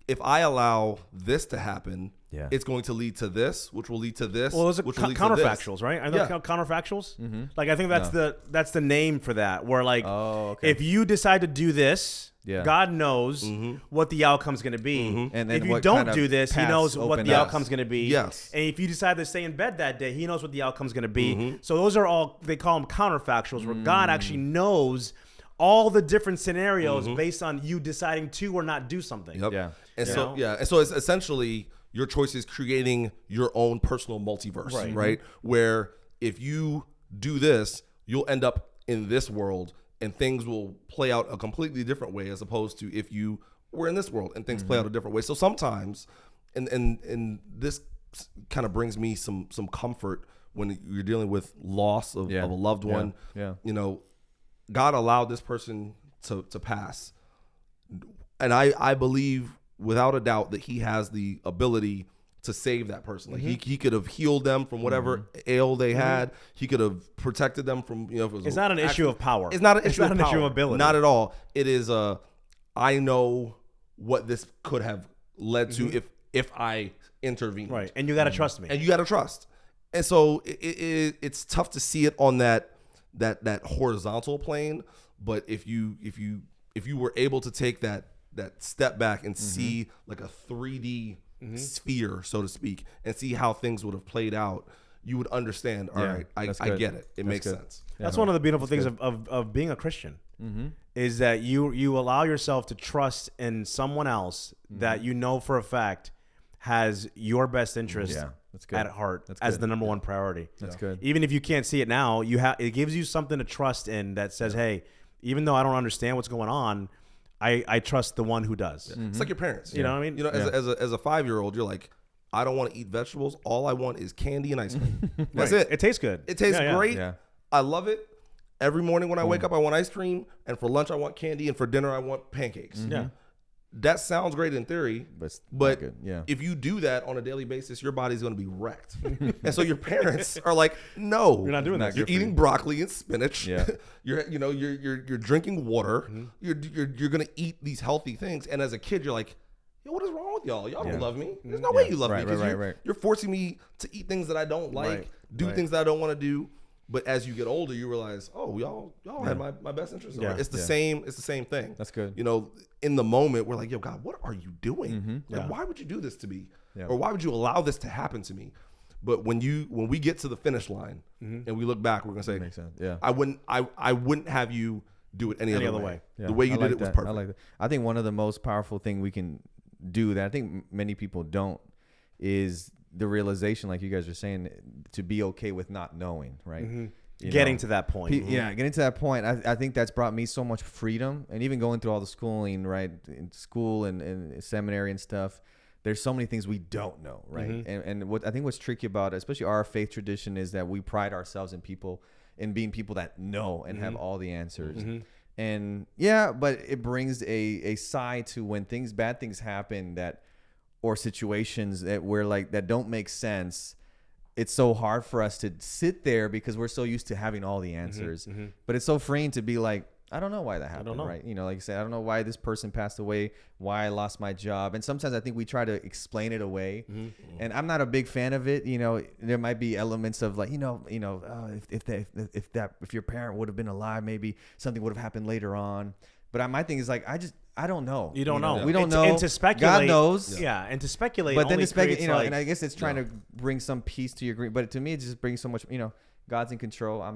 If I allow this to happen, Yeah. it's going to lead to this, which will lead to this. Well, those are which will lead to this. counterfactuals, right? Are those Yeah. counterfactuals? Like I think that's the name for that. Where like, Oh, okay. if you decide to do this, Yeah. God knows what the outcome's going to be. And if you what don't kind of do this, He paths knows what open the up. outcome's going to be. Yes. And if you decide to stay in bed that day, He knows what the outcome's going to be. So those are all, they call them counterfactuals, where God actually knows all the different scenarios based on you deciding to or not do something. Yep. Yeah. And You so know? yeah, and so it's essentially your choice is creating your own personal multiverse, Right. right? Where if you do this, you'll end up in this world and things will play out a completely different way as opposed to if you were in this world and things play out a different way. So sometimes and this kind of brings me some comfort when you're dealing with loss of a loved one. Yeah. You know, God allowed this person to pass. And I believe without a doubt that He has the ability to save that person. Like he could have healed them from whatever ail they had. He could have protected them from, if it was It's not an issue of power. It's not an It's issue not of an issue power. of ability. Not at all. It is I know what this could have led to if I intervened. Right. And you got to trust me. And you got to trust. And so it's tough to see it on that horizontal plane. But if you were able to take that step back and see like a 3D sphere, so to speak, and see how things would have played out, you would understand. All right, I get it. It makes sense. That's one of the beautiful things of being a Christian, is that you allow yourself to trust in someone else that you know for a fact has your best interest that's good. at heart That's as good. the number one priority. That's good. Even if you can't see it now, it gives you something to trust in that says, hey, even though I don't understand what's going on, I trust the one who does. It's like your parents. You know what I mean? You know, as a 5-year-old, you're like, I don't want to eat vegetables. All I want is candy and ice cream. That's Right. it. It tastes good. It tastes great. Yeah. I love it. Every morning when I wake up, I want ice cream, and for lunch I want candy, and for dinner I want pancakes. Yeah. That sounds great in theory, But but not good. Yeah. if you do that on a daily basis, your body's going to be wrecked. And so your parents are like, "No, You're not doing that. You're eating broccoli and spinach. Yeah. you're drinking water. You're going to eat these healthy things." And as a kid, you're like, "Yo, what is wrong with y'all? Y'all don't love me. There's no way you love me Right, because right. you're forcing me to eat things that I don't like, Right. do things that I don't want to do." But as you get older, you realize, oh, y'all had my best interest. Yeah. It's the same. It's the same thing. That's good. You know, in the moment, we're like, yo, God, what are you doing? Like, Yeah. why would you do this to me? Yeah. Or why would you allow this to happen to me? But when we get to the finish line and we look back, we're gonna say, Makes sense. Yeah. I wouldn't have you do it any other way. Yeah, The way you I did like it was that. perfect. I like that. I think one of the most powerful thing we can do that I think many people don't is the realization, like you guys are saying, to be okay with not knowing, right? You Getting know? to that point. Yeah, getting to that point. I think that's brought me so much freedom, and even going through all the schooling, right, in school and seminary and stuff. There's so many things we don't know, right? And what I think what's tricky about, especially our faith tradition, is that we pride ourselves in being people that know and have all the answers. And yeah, but it brings a side to when bad things happen or situations that don't make sense. It's so hard for us to sit there because we're so used to having all the answers. But it's so freeing to be like, I don't know why that happened, right? You know, like I said, I don't know why this person passed away, why I lost my job. And sometimes I think we try to explain it away. And I'm not a big fan of it. You know, there might be elements of like, if your parent would have been alive, maybe something would have happened later on. But my thing is like, I don't know. You don't know. We don't know. And to speculate, God knows. Yeah, and to speculate. But then to speculate, like, and I guess it's trying to bring some peace to your grief. But to me, it just brings so much. God's in control. I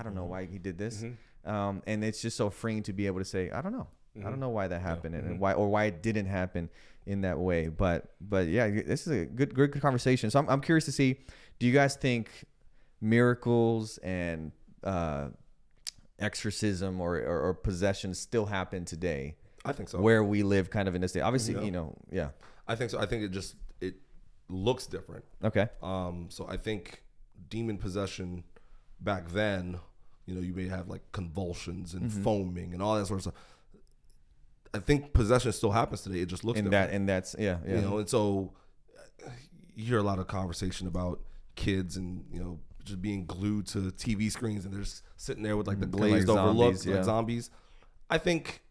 don't know why he did this. And it's just so freeing to be able to say, I don't know. I don't know why that happened and why it didn't happen in that way. But yeah, this is a good conversation. So I'm curious to see, do you guys think miracles and exorcism or possession still happen today? I think so. Where we live kind of in this day. Obviously, yeah. I think so. I think it looks different. Okay. So I think demon possession back then, you may have like convulsions and foaming and all that sort of stuff. I think possession still happens today. It just looks different. And that's and so you hear a lot of conversation about kids and just being glued to TV screens and they're just sitting there with like the glazed over looks, like zombies. I think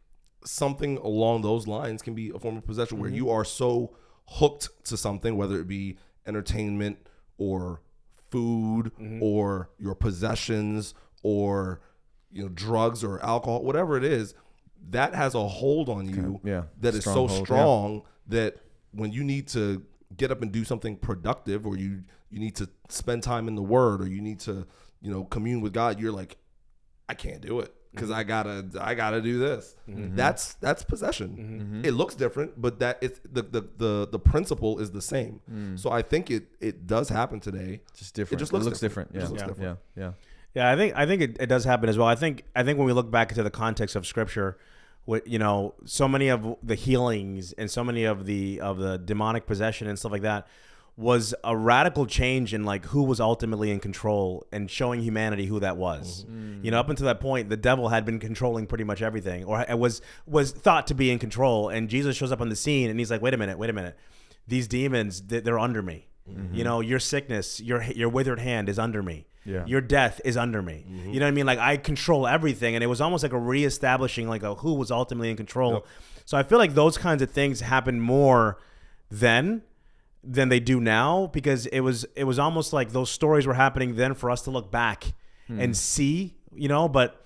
something along those lines can be a form of possession where you are so hooked to something, whether it be entertainment or food or your possessions or drugs or alcohol, whatever it is, that has a hold on you that is so strong that when you need to get up and do something productive, or you need to spend time in the Word, or you need to commune with God, you're like, I can't do it because I gotta do this. That's possession. It looks different, but that it's the principle is the same. So I think it does happen today. Just different. It just looks different. It just looks different. Yeah, I think it does happen as well. I think when we look back into the context of Scripture, so many of the healings and so many of the demonic possession and stuff like that was a radical change in like who was ultimately in control and showing humanity who that was. Up until that point, the devil had been controlling pretty much everything, or was thought to be in control. And Jesus shows up on the scene and he's like, wait a minute. These demons, they're under me. Your sickness, your withered hand is under me. Yeah. Your death is under me. You know what I mean? Like I control everything. And it was almost like a reestablishing like a who was ultimately in control. Yep. So I feel like those kinds of things happen more then than they do now, because it was almost like those stories were happening then for us to look back and see, but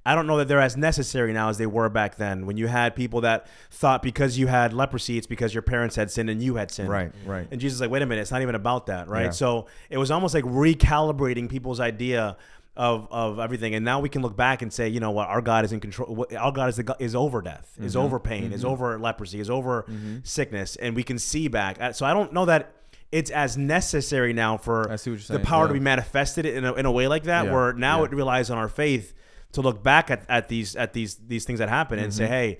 I don't know that they're as necessary now as they were back then, when you had people that thought because you had leprosy, it's because your parents had sinned and you had sinned. Right. And Jesus is like, wait a minute, it's not even about that, right? Yeah. So it was almost like recalibrating people's idea of everything. And now we can look back and say, you know what, our God is in control. Our God is over death, is over pain, is over leprosy, is over sickness. And we can see back. So I don't know that it's as necessary now for the power to be manifested in a way like that, where now it relies on our faith to look back at these things that happen and say, hey,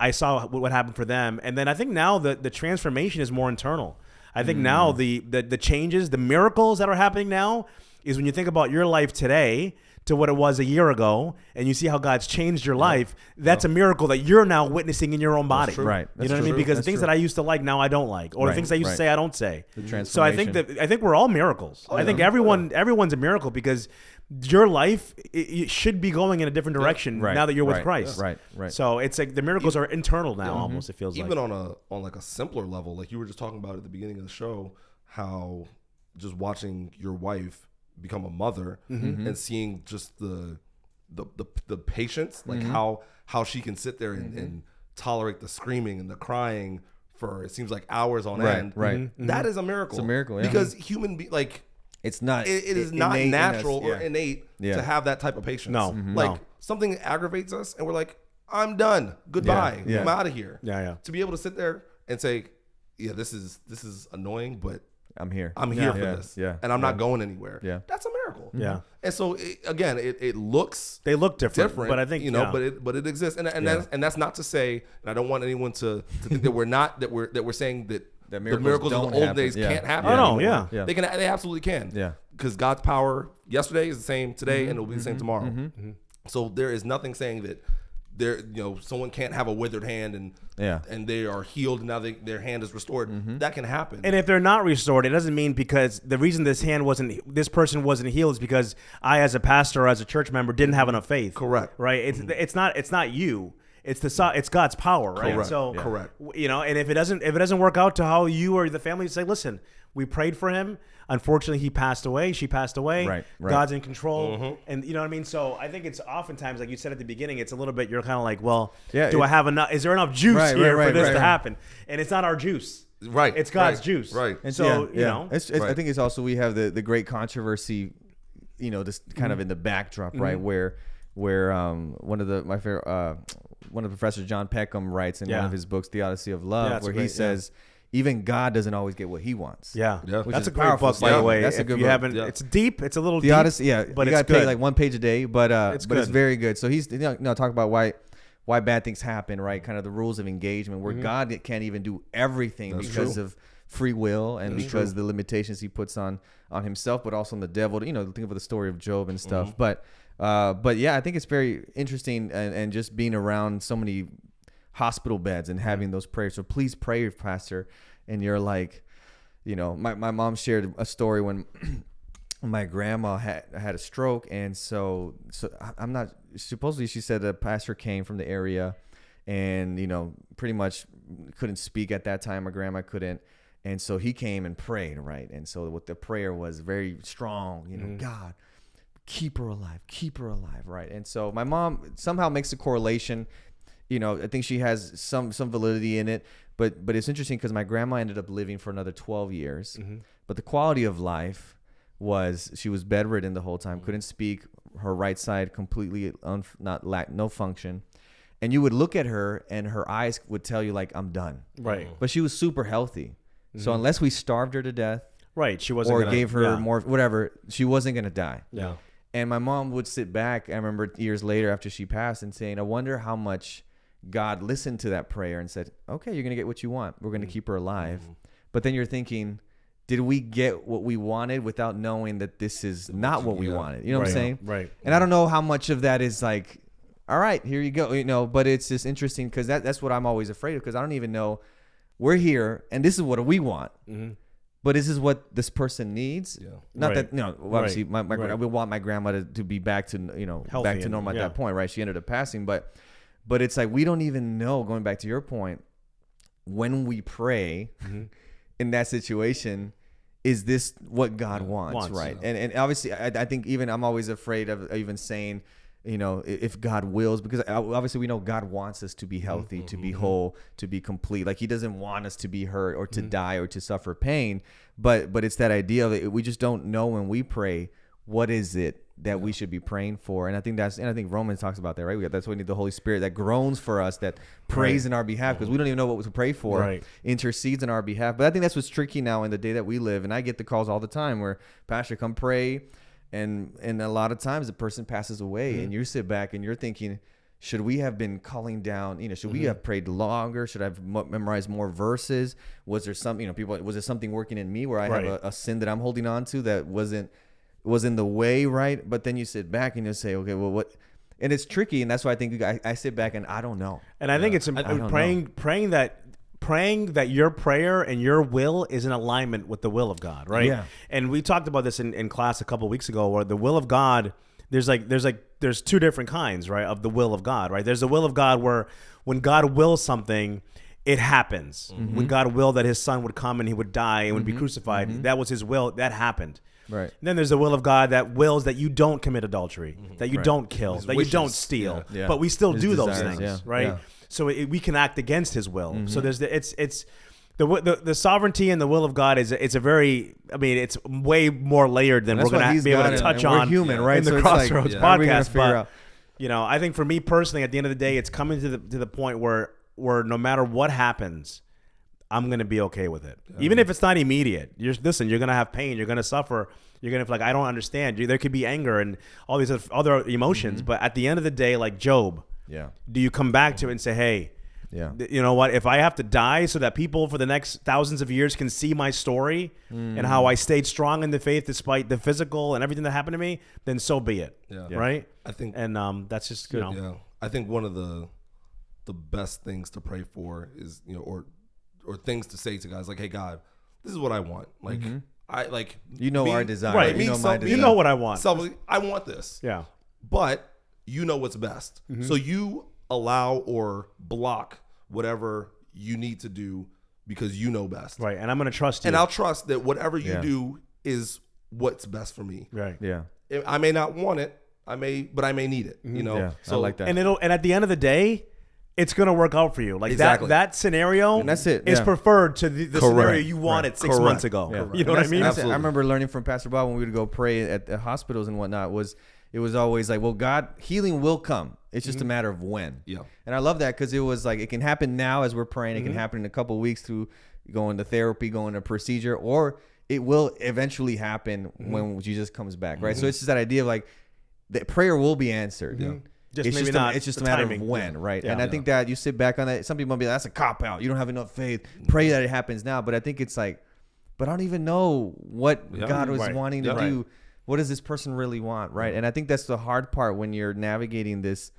I saw what happened for them. And then I think now the transformation is more internal. I think now the changes, the miracles that are happening now is when you think about your life today to what it was a year ago, and you see how God's changed your life. That's a miracle that you're now witnessing in your own body. Right. You know what I mean? Because the things that I used to like now I don't like, or the things I used to say I don't say. So I think we're all miracles. I think everyone's a miracle, because your life it should be going in a different direction now that you're with Christ. Right. So it's like the miracles are internal now. Almost, it feels even like. on like a simpler level, like you were just talking about at the beginning of the show, how just watching your wife become a mother and seeing just the patience, like how she can sit there and tolerate the screaming and the crying for it seems like hours on end. Right. That is a miracle. It's a miracle, because it's not. It is not natural or innate to have that type of patience. No, something aggravates us, and we're like, "I'm done. Goodbye. I'm out of here." To be able to sit there and say, "Yeah, this is annoying, but I'm here. I'm here for this. And I'm not going anywhere." That's a miracle. And so it looks they look different, but I think but it exists, and that's not to say, and I don't want anyone to think that we're saying that the miracles of the old days can't happen. Oh no, they absolutely can. Because God's power yesterday is the same today, and it will be the same tomorrow. So there is nothing saying that someone can't have a withered hand and they are healed and now their hand is restored. That can happen. And if they're not restored, it doesn't mean because the reason this person wasn't healed is because I, as a pastor or as a church member, didn't have enough faith. Correct. Right. It's not you. it's God's power, right? Correct. So Correct. You know, and if it doesn't work out to how you or the family say, listen, we prayed for him. Unfortunately, he passed away. She passed away. Right. God's in control, and you know what I mean. So I think it's oftentimes, like you said at the beginning, it's a little bit. You're kind of like, well, do I have enough? Is there enough juice here for this to happen? And it's not our juice. Right. It's God's juice. Right. And so you know, I think it's also we have the great controversy, you know, just kind of in the backdrop, right, where one of the professors, John Peckham, writes in one of his books, The Odyssey of Love, where he says even God doesn't always get what he wants. Yeah. Which That's is a great book, by the way. That's a if good you book. haven't, it's deep. It's a little The deep. Odyssey, but you it's gotta pay good. like 1 page a day, but it's good. very good. So he's talk about why bad things happen, right? Kind of the rules of engagement, where God can't even do everything because of free will and because the limitations he puts on himself, but also on the devil. You know, think of the story of Job and stuff. But yeah, I think it's very interesting and just being around so many hospital beds and having those prayers. So please pray, Pastor. And you're like, you know, my mom shared a story when my grandma had a stroke, and so I'm not, supposedly she said a pastor came from the area and, you know, pretty much couldn't speak at that time. My grandma couldn't. And so he came and prayed, right? And so what the prayer was very strong, you know, God, keep her alive, right? And so my mom somehow makes a correlation. You know, I think she has some validity in it, but it's interesting because my grandma ended up living for another 12 years, but the quality of life was she was bedridden the whole time, couldn't speak, her right side completely no function, and you would look at her and her eyes would tell you like, I'm done, right? But she was super healthy, so unless we starved her to death, right, she wasn't, or gave her more whatever, she wasn't gonna die. Yeah. And my mom would sit back, I remember years later after she passed, and saying, I wonder how much God listened to that prayer and said, okay, you're going to get what you want. We're going to keep her alive. But then you're thinking, did we get what we wanted without knowing that this is not what we wanted? You know what I'm saying? Right. And I don't know how much of that is like, all right, here you go. You know, but it's just interesting because that's what I'm always afraid of, because I don't even know, we're here and this is what we want. But this is what this person needs. Yeah. Not that, you know, obviously I would want my grandma to be back to, you know, healthy back to normal at that point, right? She ended up passing, but it's like, we don't even know, going back to your point, when we pray in that situation, is this what God wants, right? Yeah. And obviously I think even I'm always afraid of even saying, you know, if God wills, because obviously we know God wants us to be healthy, to be whole, to be complete. Like he doesn't want us to be hurt or to die or to suffer pain. But it's that idea that we just don't know when we pray, what is it that we should be praying for? And I think Romans talks about that, right? That's why we need the Holy Spirit that groans for us, that prays in our behalf, because we don't even know what to pray for, intercedes on our behalf. But I think that's what's tricky now in the day that we live. And I get the calls all the time where, Pastor, come pray. And a lot of times the person passes away and you sit back and you're thinking, should we have been calling down, you know, should we have prayed longer? Should I have memorized more verses? Was there something, you know, was there something working in me where I have a sin that I'm holding on to that was in the way, right? But then you sit back and you say, okay, well, what? And it's tricky. And that's why I think I sit back and I don't know. And I think it's praying that your prayer and your will is in alignment with the will of God, right? Yeah. And we talked about this in class a couple of weeks ago, where the will of God, there's two different kinds, right, of the will of God, right? There's the will of God where when God wills something, it happens. When God willed that his son would come and he would die and would be crucified, that was his will, that happened. Right. And then there's the will of God that wills that you don't commit adultery, that you don't kill, that you don't steal, but we still do those things, right? Yeah. So we can act against his will. So there's the sovereignty and the will of God it's a very, I mean, it's way more layered than we're going to be able to touch on. We're human, right? In the so Crossroads podcast. But you know, I think for me personally, at the end of the day, it's coming to the point where no matter what happens, I'm going to be okay with it. Even if it's not immediate. You're going to have pain. You're going to suffer. You're going to feel like, I don't understand. There could be anger and all these other emotions. But at the end of the day, like Job, do you come back to it and say, hey, you know what? If I have to die so that people for the next thousands of years can see my story and how I stayed strong in the faith despite the physical and everything that happened to me, then so be it. Right? I think, and that's just good. You know, I think one of the best things to pray for is, you know, or things to say to God is like, hey, God, this is what I want. Like, I like, you know, our desire, right? You know, my desire. You know what I want. So I want this. Yeah. But you know what's best. So you allow or block whatever you need to do because you know best. Right. And I'm going to trust you. And I'll trust that whatever you do is what's best for me. Right. Yeah. I may not want it. but I may need it. You know. Yeah, So I like that. And at the end of the day, it's going to work out for you. Like Exactly. that scenario And that's it, is yeah. preferred to the scenario Correct. you wanted 6 Correct. months ago. Yeah. You know what I mean? That's it. I remember learning from Pastor Bob when we would go pray at the hospitals and whatnot. It was always like, well, God, healing will come. It's just a matter of when. Yeah. And I love that because it was like it can happen now as we're praying. It can happen in a couple of weeks through going to therapy, going to procedure, or it will eventually happen when Jesus comes back, right? So it's just that idea of like that prayer will be answered. Yeah. Just It's maybe just not it's just a the matter timing. of when, right? Yeah. And I think that you sit back on that. Some people might be like, that's a cop out. You don't have enough faith. Pray that it happens now. But I think it's like, but I don't even know what God was wanting to do. What does this person really want, right? And I think that's the hard part when you're navigating this.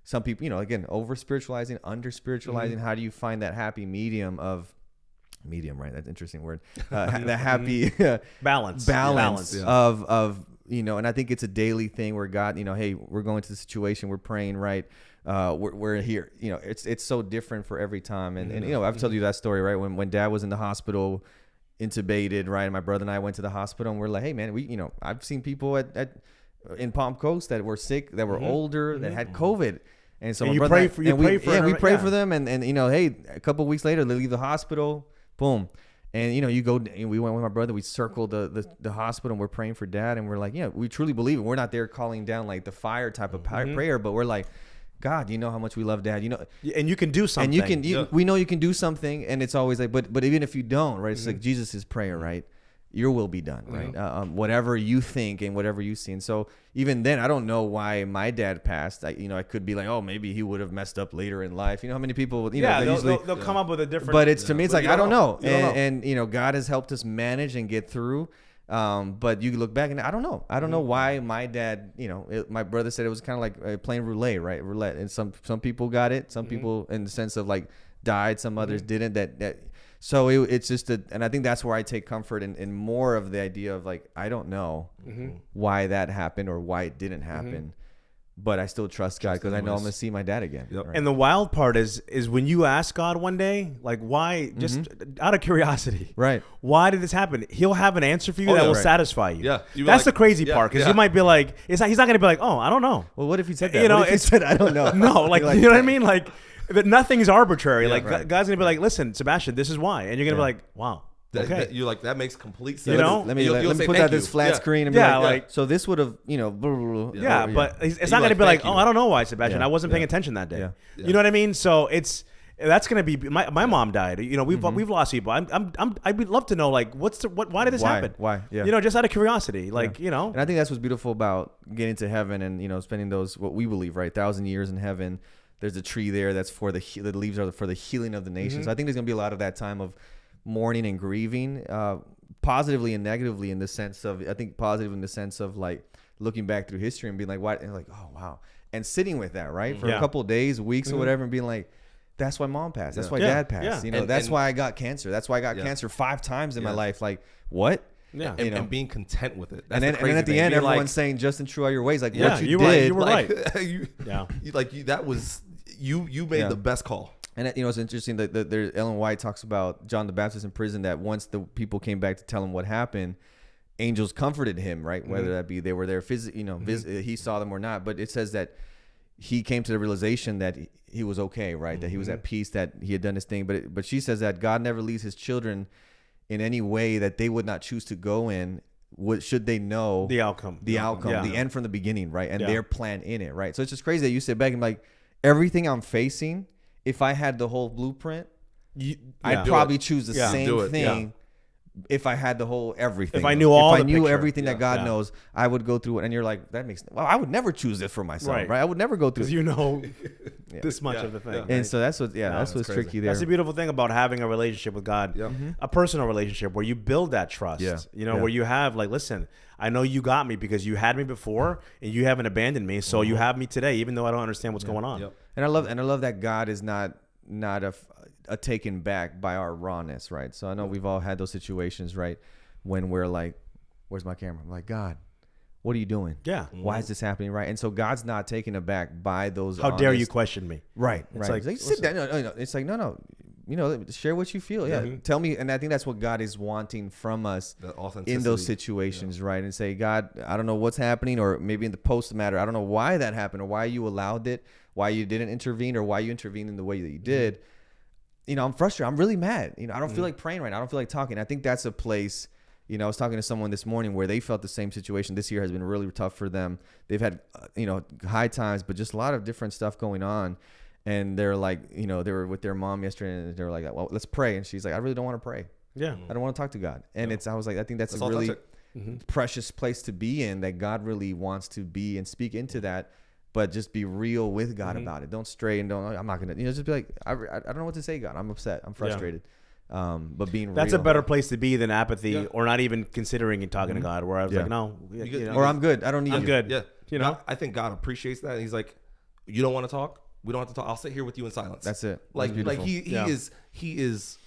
Some people, again, over spiritualizing, under spiritualizing. How do you find that happy medium, right? That's an interesting word. The happy Balance of and I think it's a daily thing where God, hey, we're going to the situation, we're praying, right? We're here. It's so different for every time. And I've told you that story, right? When Dad was in the hospital, intubated, right? And my brother and I went to the hospital and we're like, hey man, I've seen people in Palm Coast that were sick, that were older, that had COVID. And so and my you brother pray for we pray for them and hey, a couple of weeks later they leave the hospital, boom. And you go. We went with my brother. We circled the hospital, and we're praying for Dad. And we're like, we truly believe it. We're not there calling down like the fire type of prayer, but we're like, God, you know how much we love Dad. and you can do something. And we know you can do something. And it's always like, but even if you don't, right? It's like Jesus' prayer, right? Your will be done, right? Whatever you think and whatever you see. And so even then, I don't know why my dad passed. I could be like, oh, maybe he would have messed up later in life. How many people, they'll come up with a different. But to me, it's like, I don't know. You And God has helped us manage and get through. But you look back and I don't know. I don't know why my dad, my brother said it was kind of like playing roulette, right? Roulette. And some people got it. Some people in the sense of like died. Some others didn't. So it's just and I think that's where I take comfort in more of the idea of like, I don't know why that happened or why it didn't happen, but I still trust God because I know I'm going to see my dad again. Yep. Right? And the wild part is when you ask God one day, like why, just out of curiosity, Right. why did this happen? He'll have an answer for you that will satisfy you. Yeah. That's the crazy part because you might be like, he's not going to be like, oh, I don't know. Well, what if he said that? What if he said, I don't know? No, like, you know what I mean? Like, that nothing's arbitrary. Like right. God's gonna be like, listen, Sebastian, this is why, and you're gonna be like, wow, okay. You're like, that makes complete sense. Let me put that this flat screen and be like, so this would have, blah, blah, blah. Yeah, but it's not gonna be like, oh, I don't know why, Sebastian. I wasn't paying attention that day. Yeah. You know what I mean? So that's gonna be my mom died. We've lost people. I'd love to know like why did this happen? Why? Yeah. Just out of curiosity, like And I think that's what's beautiful about getting to heaven and spending those what we believe 1,000 years in heaven. There's a tree there that's for the leaves are for the healing of the nations. So I think there's gonna be a lot of that time of mourning and grieving, positively and negatively in the sense of positive in the sense of like looking back through history and being like, what? And like, oh wow, and sitting with that for a couple of days, weeks, or whatever, and being like, that's why mom passed. That's why dad passed. Yeah. That's why I got cancer. That's why I got cancer 5 times in my life. Like what? Yeah, and being content with it. That's and then at the end, everyone's saying, "Just and true are your ways." Like what you did, you were right. That was you made the best call. And it's interesting that Ellen White talks about John the Baptist in prison. That once the people came back to tell him what happened, angels comforted him, right? Whether that be they were there physically, he saw them or not. But it says that he came to the realization that he was okay, right? That he was at peace, that he had done his thing. But she says that God never leaves his children in any way that they would not choose to go in, should they know the outcome, the end from the beginning, right? And their plan in it, right? So it's just crazy that you sit back and like, everything I'm facing, if I had the whole blueprint, I'd probably choose the same thing. If I had the whole everything, if I knew everything that God knows, I would go through it. And you're like, I would never choose this for myself, right? I would never go through because this much of the thing. And right? So that's what's tricky there. That's the beautiful thing about having a relationship with God, a personal relationship where you build that trust. Where you have like, listen, I know you got me because you had me before and you haven't abandoned me, so you have me today, even though I don't understand what's going on. Yep. And I love that God is not a taken back by our rawness, right? So I know we've all had those situations, right, when we're like, where's my camera? I'm like, God, what are you doing? Yeah. Why is this happening? Right. And so God's not taken aback by those. How dare you question me? Right. It's right. like, Sit down. No. It's like, no. Share what you feel. Yeah. Tell me. And I think that's what God is wanting from us in those situations. Right. And say, God, I don't know what's happening, or maybe in the post matter, I don't know why that happened, or why you allowed it, why you didn't intervene, or why you intervened in the way that you did. I'm frustrated. I'm really mad. I don't feel like praying right now. I don't feel like talking. I think that's a place, I was talking to someone this morning where they felt the same situation. This year has been really tough for them. They've had, high times, but just a lot of different stuff going on. And they're like, they were with their mom yesterday, and they were like, well, let's pray. And she's like, I really don't want to pray. Yeah. I don't want to talk to God. And I was like, I think that's a really precious place to be in, that God really wants to be and speak into that. But just be real with God about it. Don't stray and I'm not going to, just be like, I don't know what to say, God. I'm upset. I'm frustrated. But being real. That's a better place to be than apathy or not even considering and talking to God, where I was like, no. Or I'm good. I don't need you. I'm good. Yeah. I think God appreciates that. And he's like, you don't want to talk? We don't have to talk. I'll sit here with you in silence. That's it. Like he is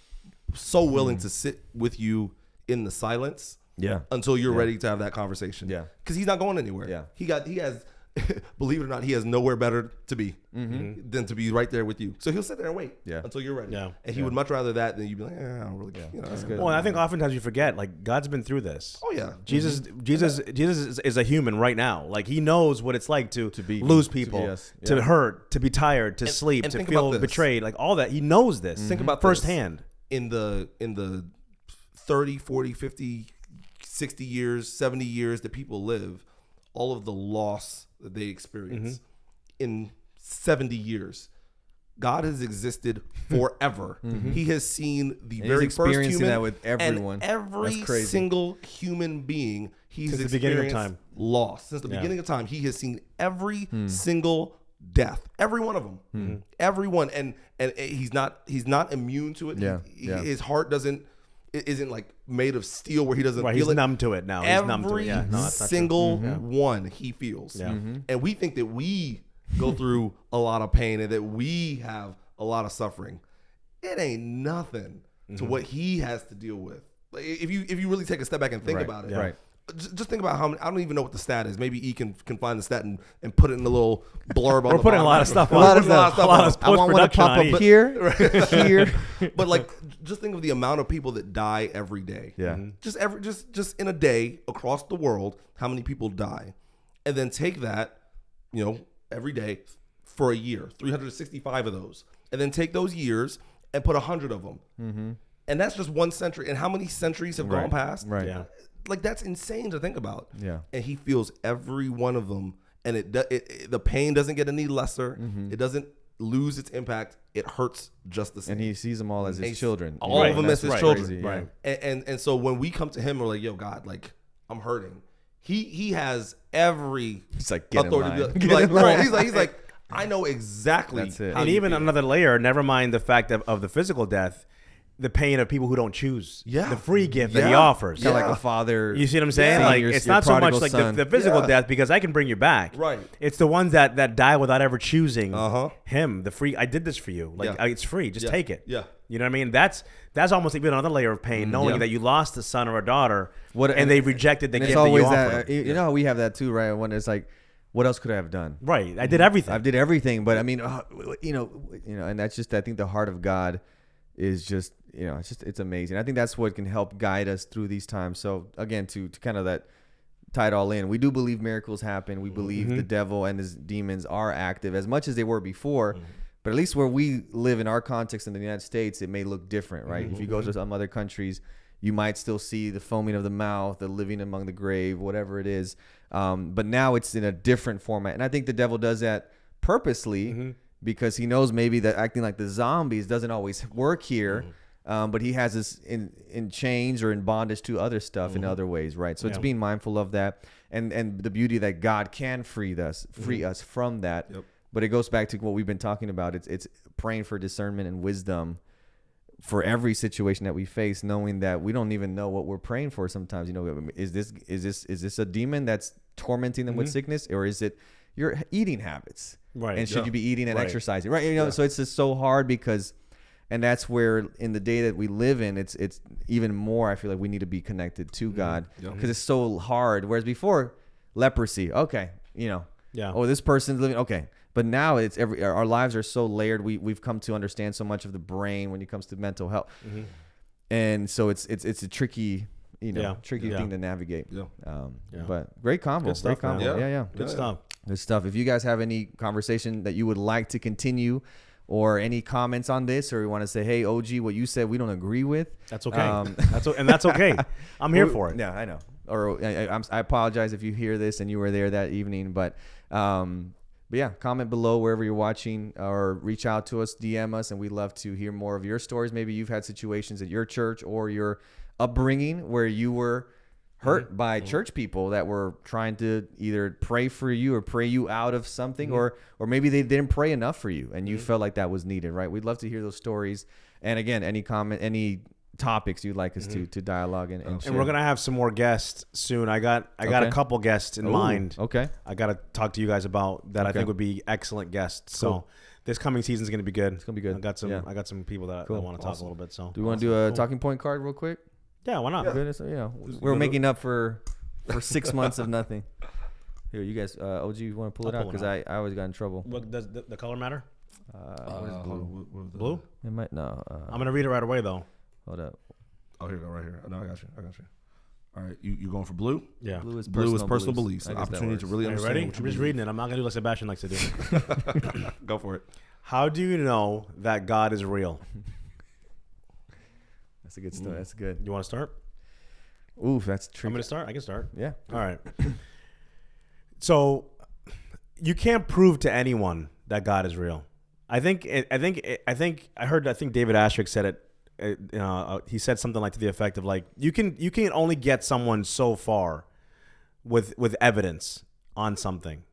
so willing to sit with you in the silence. Yeah. Until you're ready to have that conversation. Yeah. Because he's not going anywhere. Yeah. He has believe it or not, he has nowhere better to be than to be right there with you. So he'll sit there and wait until you're ready. Yeah. And he would much rather that than you be like, I don't really care. That's good. Well, I think oftentimes you forget, like, God's been through this. Oh yeah. Jesus is a human right now. Like, he knows what it's like to lose people, to hurt, to be tired, to sleep, to feel betrayed, like all that. He knows this. Think about firsthand. In the 30, 40, 50, 60 years, 70 years that people live, all of the loss that they experience in 70 years. God has existed forever. He has seen the very first human that with everyone. And every single human being he's since the beginning of time. Loss. Since the beginning of time, he has seen every single death. Every one of them. Everyone. And he's not immune to it. His heart isn't like made of steel where he doesn't feel he's it. Numb to it now. He's Every numb to it. Yeah. No, single one he feels. Yeah. And we think that we go through a lot of pain and that we have a lot of suffering. It ain't nothing to what he has to deal with. Like, if you really take a step back and think about it. Right. Just think about how many, I don't even know what the stat is. Maybe E can find the stat and put it in a little blurb on We're the putting a lot of stuff on. I want one to pop up here. Here. But like, just think of the amount of people that die every day. Yeah. Just in a day across the world, how many people die, and then take that, every day for a year, 365 of those, and then take those years and put 100 of them, and that's just 1 century. And how many centuries have gone past? Right. Yeah. Like, that's insane to think about. Yeah. And he feels every one of them, and the pain doesn't get any lesser. It doesn't lose its impact. It hurts just the same. And he sees them all as his children. All of them as his children. Crazy, right. And so when we come to him, we're like, yo, God, like, I'm hurting. He has every he's like, get authority. In line. He's like, I know exactly. That's it. And even another layer, never mind the fact of the physical death, the pain of people who don't choose. Yeah. The free gift that he offers. Kind of like a father. You see what I'm saying? Like, it's not so much like the physical death, because I can bring you back. Right. It's the ones that die without ever choosing him. The free, I did this for you. Like, it's free. Just take it. Yeah. You know what I mean? That's almost even another layer of pain, knowing that you lost a son or a daughter, and they rejected the gift that you offered. You know how we have that too, right? When it's like, what else could I have done? Right. I did everything. I did everything, but I mean, and that's just, I think the heart of God is just, it's amazing. I think that's what can help guide us through these times. So again, to kind of that tie it all in, we do believe miracles happen. We believe the devil and his demons are active as much as they were before, but at least where we live in our context in the United States, it may look different, right? If you go to some other countries, you might still see the foaming of the mouth, the living among the grave, whatever it is. But now it's in a different format. And I think the devil does that purposely because he knows maybe that acting like the zombies doesn't always work here. But he has us in chains or in bondage to other stuff in other ways, right? So it's being mindful of that, and the beauty that God can free us from that. Yep. But it goes back to what we've been talking about. It's praying for discernment and wisdom for every situation that we face, knowing that we don't even know what we're praying for sometimes. Is this a demon that's tormenting them with sickness, or is it your eating habits? Right. And should you be eating and exercising? Right. So it's just so hard because. And that's where in the day that we live in, it's even more, I feel like we need to be connected to God because it's so hard. Whereas before, leprosy. Okay, Yeah. Oh, this person's living. Okay, but now it's our lives are so layered. We've come to understand so much of the brain when it comes to mental health, and so it's a tricky. Tricky thing to navigate. Yeah. But great combo. Good stuff, Great combo. man. Yeah. Good stuff. Good stuff. If you guys have any conversation that you would like to continue or any comments on this, or you want to say, hey, OG, what you said we don't agree with. That's okay. That's okay. I'm here for it. Yeah, I know. Or I apologize if you hear this and you were there that evening. But yeah, comment below wherever you're watching or reach out to us, DM us, and we'd love to hear more of your stories. Maybe you've had situations at your church or your upbringing where you were hurt by church people that were trying to either pray for you or pray you out of something, or maybe they didn't pray enough for you and you felt like that was needed, right? We'd love to hear those stories. And again, any comment, any topics you'd like us to dialogue and share. And we're gonna have some more guests soon. I got a couple guests in mind. Okay. I gotta talk to you guys about that. I think would be excellent guests. Cool. So this coming season is gonna be good. It's gonna be good. I got some people that I want to talk a little bit. So do we want to do a talking point card real quick? Yeah, why not? Yeah. We're making up for 6 months of nothing. Here, you guys, OG, you want to pull it out? Because I always got in trouble. What, does the color matter? What is blue? Blue? It might, no. I'm going to read it right away, though. Hold up. Oh, here you go, right here. No, I got you. All right, you going for blue? Yeah. Blue is personal beliefs. I guess Opportunity to really Are you understand. ready? I'm just reading it. I'm not going to do like Sebastian likes to do. Go for it. How do you know that God is real? That's a good start. That's good. You want to start? Oof, that's tricky. I'm going to start? I can start. Yeah. All right. So you can't prove to anyone that God is real. I think David Ashrick said it. He said something like to the effect of like you can only get someone so far with evidence on something,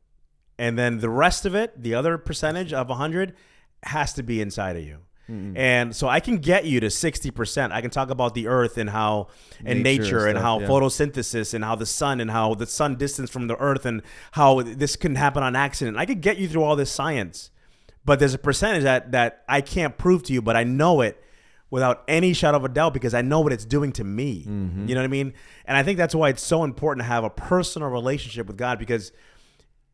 and then the rest of it, the other percentage of 100, has to be inside of you. Mm-hmm. And so I can get you to 60%. I can talk about the earth and how and nature and how photosynthesis and how the sun distance from the earth and how this couldn't happen on accident. I could get you through all this science, but there's a percentage that I can't prove to you, but I know it without any shadow of a doubt because I know what it's doing to me. Mm-hmm. You know what I mean? And I think that's why it's so important to have a personal relationship with God, because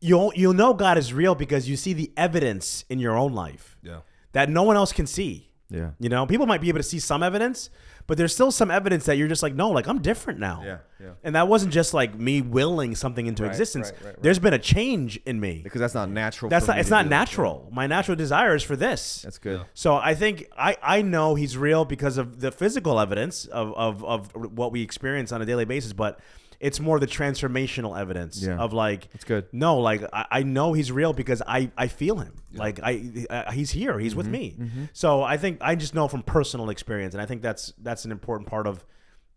you'll know God is real because you see the evidence in your own life. Yeah. That no one else can see. Yeah. You know, people might be able to see some evidence, but there's still some evidence that you're just like, no, like I'm different now. Yeah. Yeah. And that wasn't just like me willing something into existence. Right. There's been a change in me. Because that's not natural. It's not natural. My natural desire is for this. That's good. So I think I know he's real because of the physical evidence of what we experience on a daily basis, but it's more the transformational evidence of like, that's good. No, like I know he's real because I feel him. Yeah. Like he's here. He's with me. Mm-hmm. So I think I just know from personal experience. And I think that's an important part of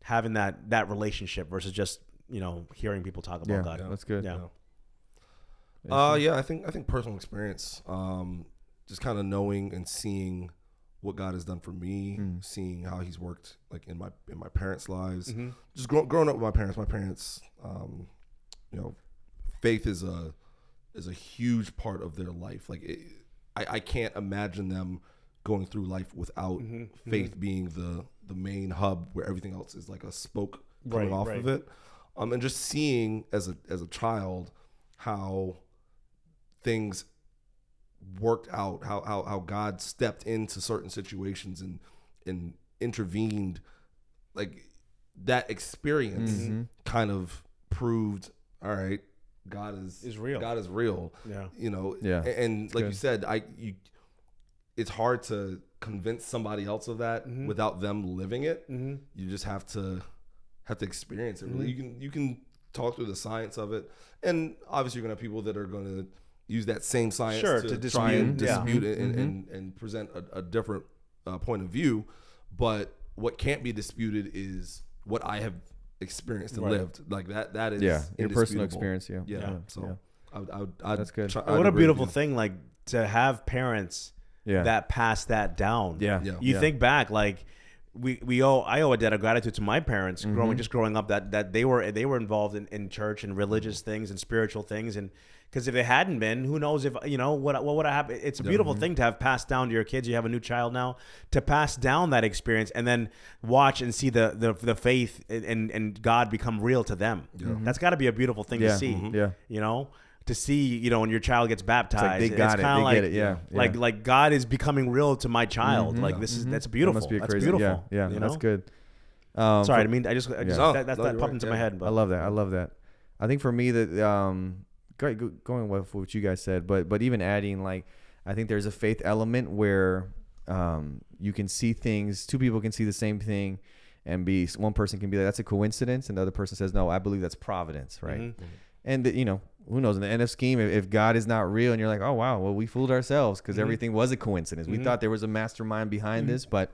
having that relationship versus just, hearing people talk about God. Yeah, that's good. Yeah. I think personal experience, just kind of knowing and seeing what God has done for me, seeing how He's worked like in my parents' lives, just growing up with my parents. My parents, faith is a huge part of their life. Like I can't imagine them going through life without faith being the main hub where everything else is like a spoke coming off of it. And just seeing as a child how things worked out, how God stepped into certain situations and intervened, like that experience kind of proved, all right, God is real. God is real. Yeah. And like you said, it's hard to convince somebody else of that without them living it. You just have to experience it. Really, you can talk through the science of it, and obviously you're gonna have people that are gonna use that same science to try and dispute it and present a different point of view. But what can't be disputed is what I have experienced and lived. Like that is your personal experience. So I'd that's good. What a beautiful thing, like to have parents that pass that down. Yeah. You think back, like I owe a debt of gratitude to my parents growing up that they were involved in church and religious things and spiritual things, and because if they hadn't been, who knows if what would have happened. It's a beautiful thing to have passed down to your kids. You have a new child now, to pass down that experience and then watch and see the faith and God become real to them. That's got to be a beautiful thing to see. To see, when your child gets baptized, like they got it. They get it. Yeah. Like God is becoming real to my child. Like that's beautiful. That must be that's crazy. beautiful. Yeah. That's good. Sorry, I mean, I just that popped into my head. But. I love that. I think for me that going with what you guys said, but even adding, like, I think there's a faith element where you can see things. Two people can see the same thing, and one person can be like, that's a coincidence, and the other person says, no, I believe that's providence, right? And who knows, in the end of scheme, if God is not real and you're like, oh, wow, well, we fooled ourselves because everything was a coincidence. We thought there was a mastermind behind this, but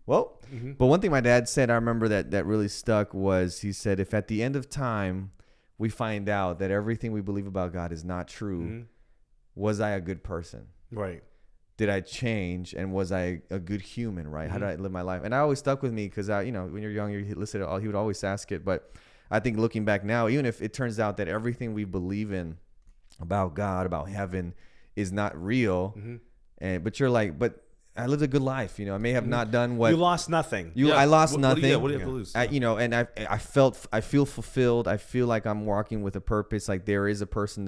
but one thing my dad said, I remember that really stuck, was he said, if at the end of time we find out that everything we believe about God is not true, was I a good person? Right. Did I change, and was I a good human, right? How did I live my life? And I always stuck with me because, when you're young, he would always ask it, but I think looking back now, even if it turns out that everything we believe in about God, about heaven, is not real, but you're like, but I lived a good life. I may have not done what you lost nothing. I lost nothing. What do you have to lose? And I feel fulfilled. I feel like I'm walking with a purpose. Like there is a person,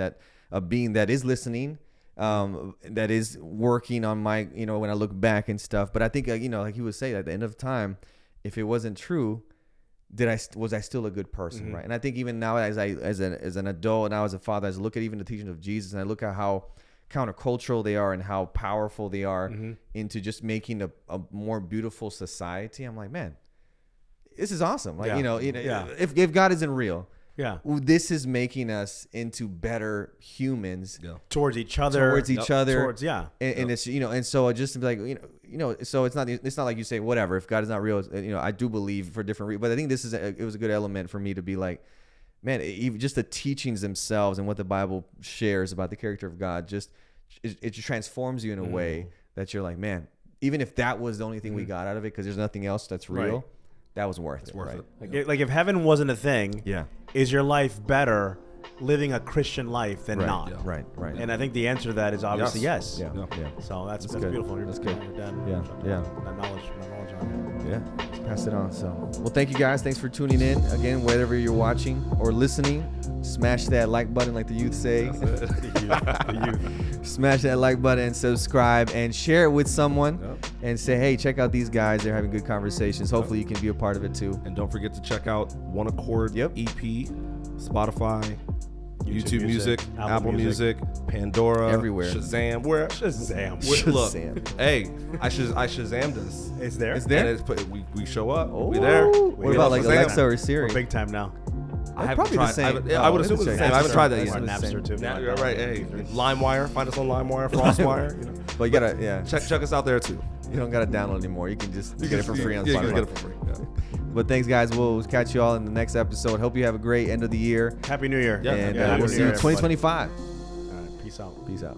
a being that is listening, that is working on my, when I look back and stuff. But I think, like he would say, at the end of time, if it wasn't true, was I still a good person, right? And I think even now, as an adult, now as a father, as I look at even the teachings of Jesus, and I look at how countercultural they are and how powerful they are into just making a more beautiful society, I'm like, man, this is awesome. Like, if God isn't real, this is making us into better humans towards each other, and it's and so just to be like so it's not like you say whatever, if God is not real, I do believe for different reasons, but I think it was a good element for me to be like, man, even just the teachings themselves and what the Bible shares about the character of God, it just transforms you in a way that you're like, man, even if that was the only thing we got out of it, because there's nothing else that's real, that was worth it. Like if heaven wasn't a thing, is your life better living a Christian life than not? Right. And I think the answer to that is obviously yes. Yeah. So that's good. beautiful. That's good. That knowledge on it. Yeah. Pass it on. So, well, thank you guys. Thanks for tuning in. Again, wherever you're watching or listening, smash that like button, like the youth say. The youth. Smash that like button and subscribe and share it with someone and say, hey, check out these guys. They're having good conversations. Hopefully you can be a part of it too. And don't forget to check out One Accord EP, Spotify, YouTube Music, Apple Music, Pandora, everywhere, Shazam. Look, hey, I Shazammed this. It's there. And we show up. We there. What about like Alexa or Siri? We're big time now. I haven't probably tried. the same. I would assume it's the same. I haven't tried that yet. Or Napster too. You're right. Hey, LimeWire. Find us on LimeWire, FrostWire. But you gotta check us out there too. You don't gotta download anymore. You can just get it for free on Spotify. You can get it for free. But thanks, guys. We'll catch you all in the next episode. Hope you have a great end of the year. Happy New Year. And we'll see you in 2025. All right. Peace out. Peace out.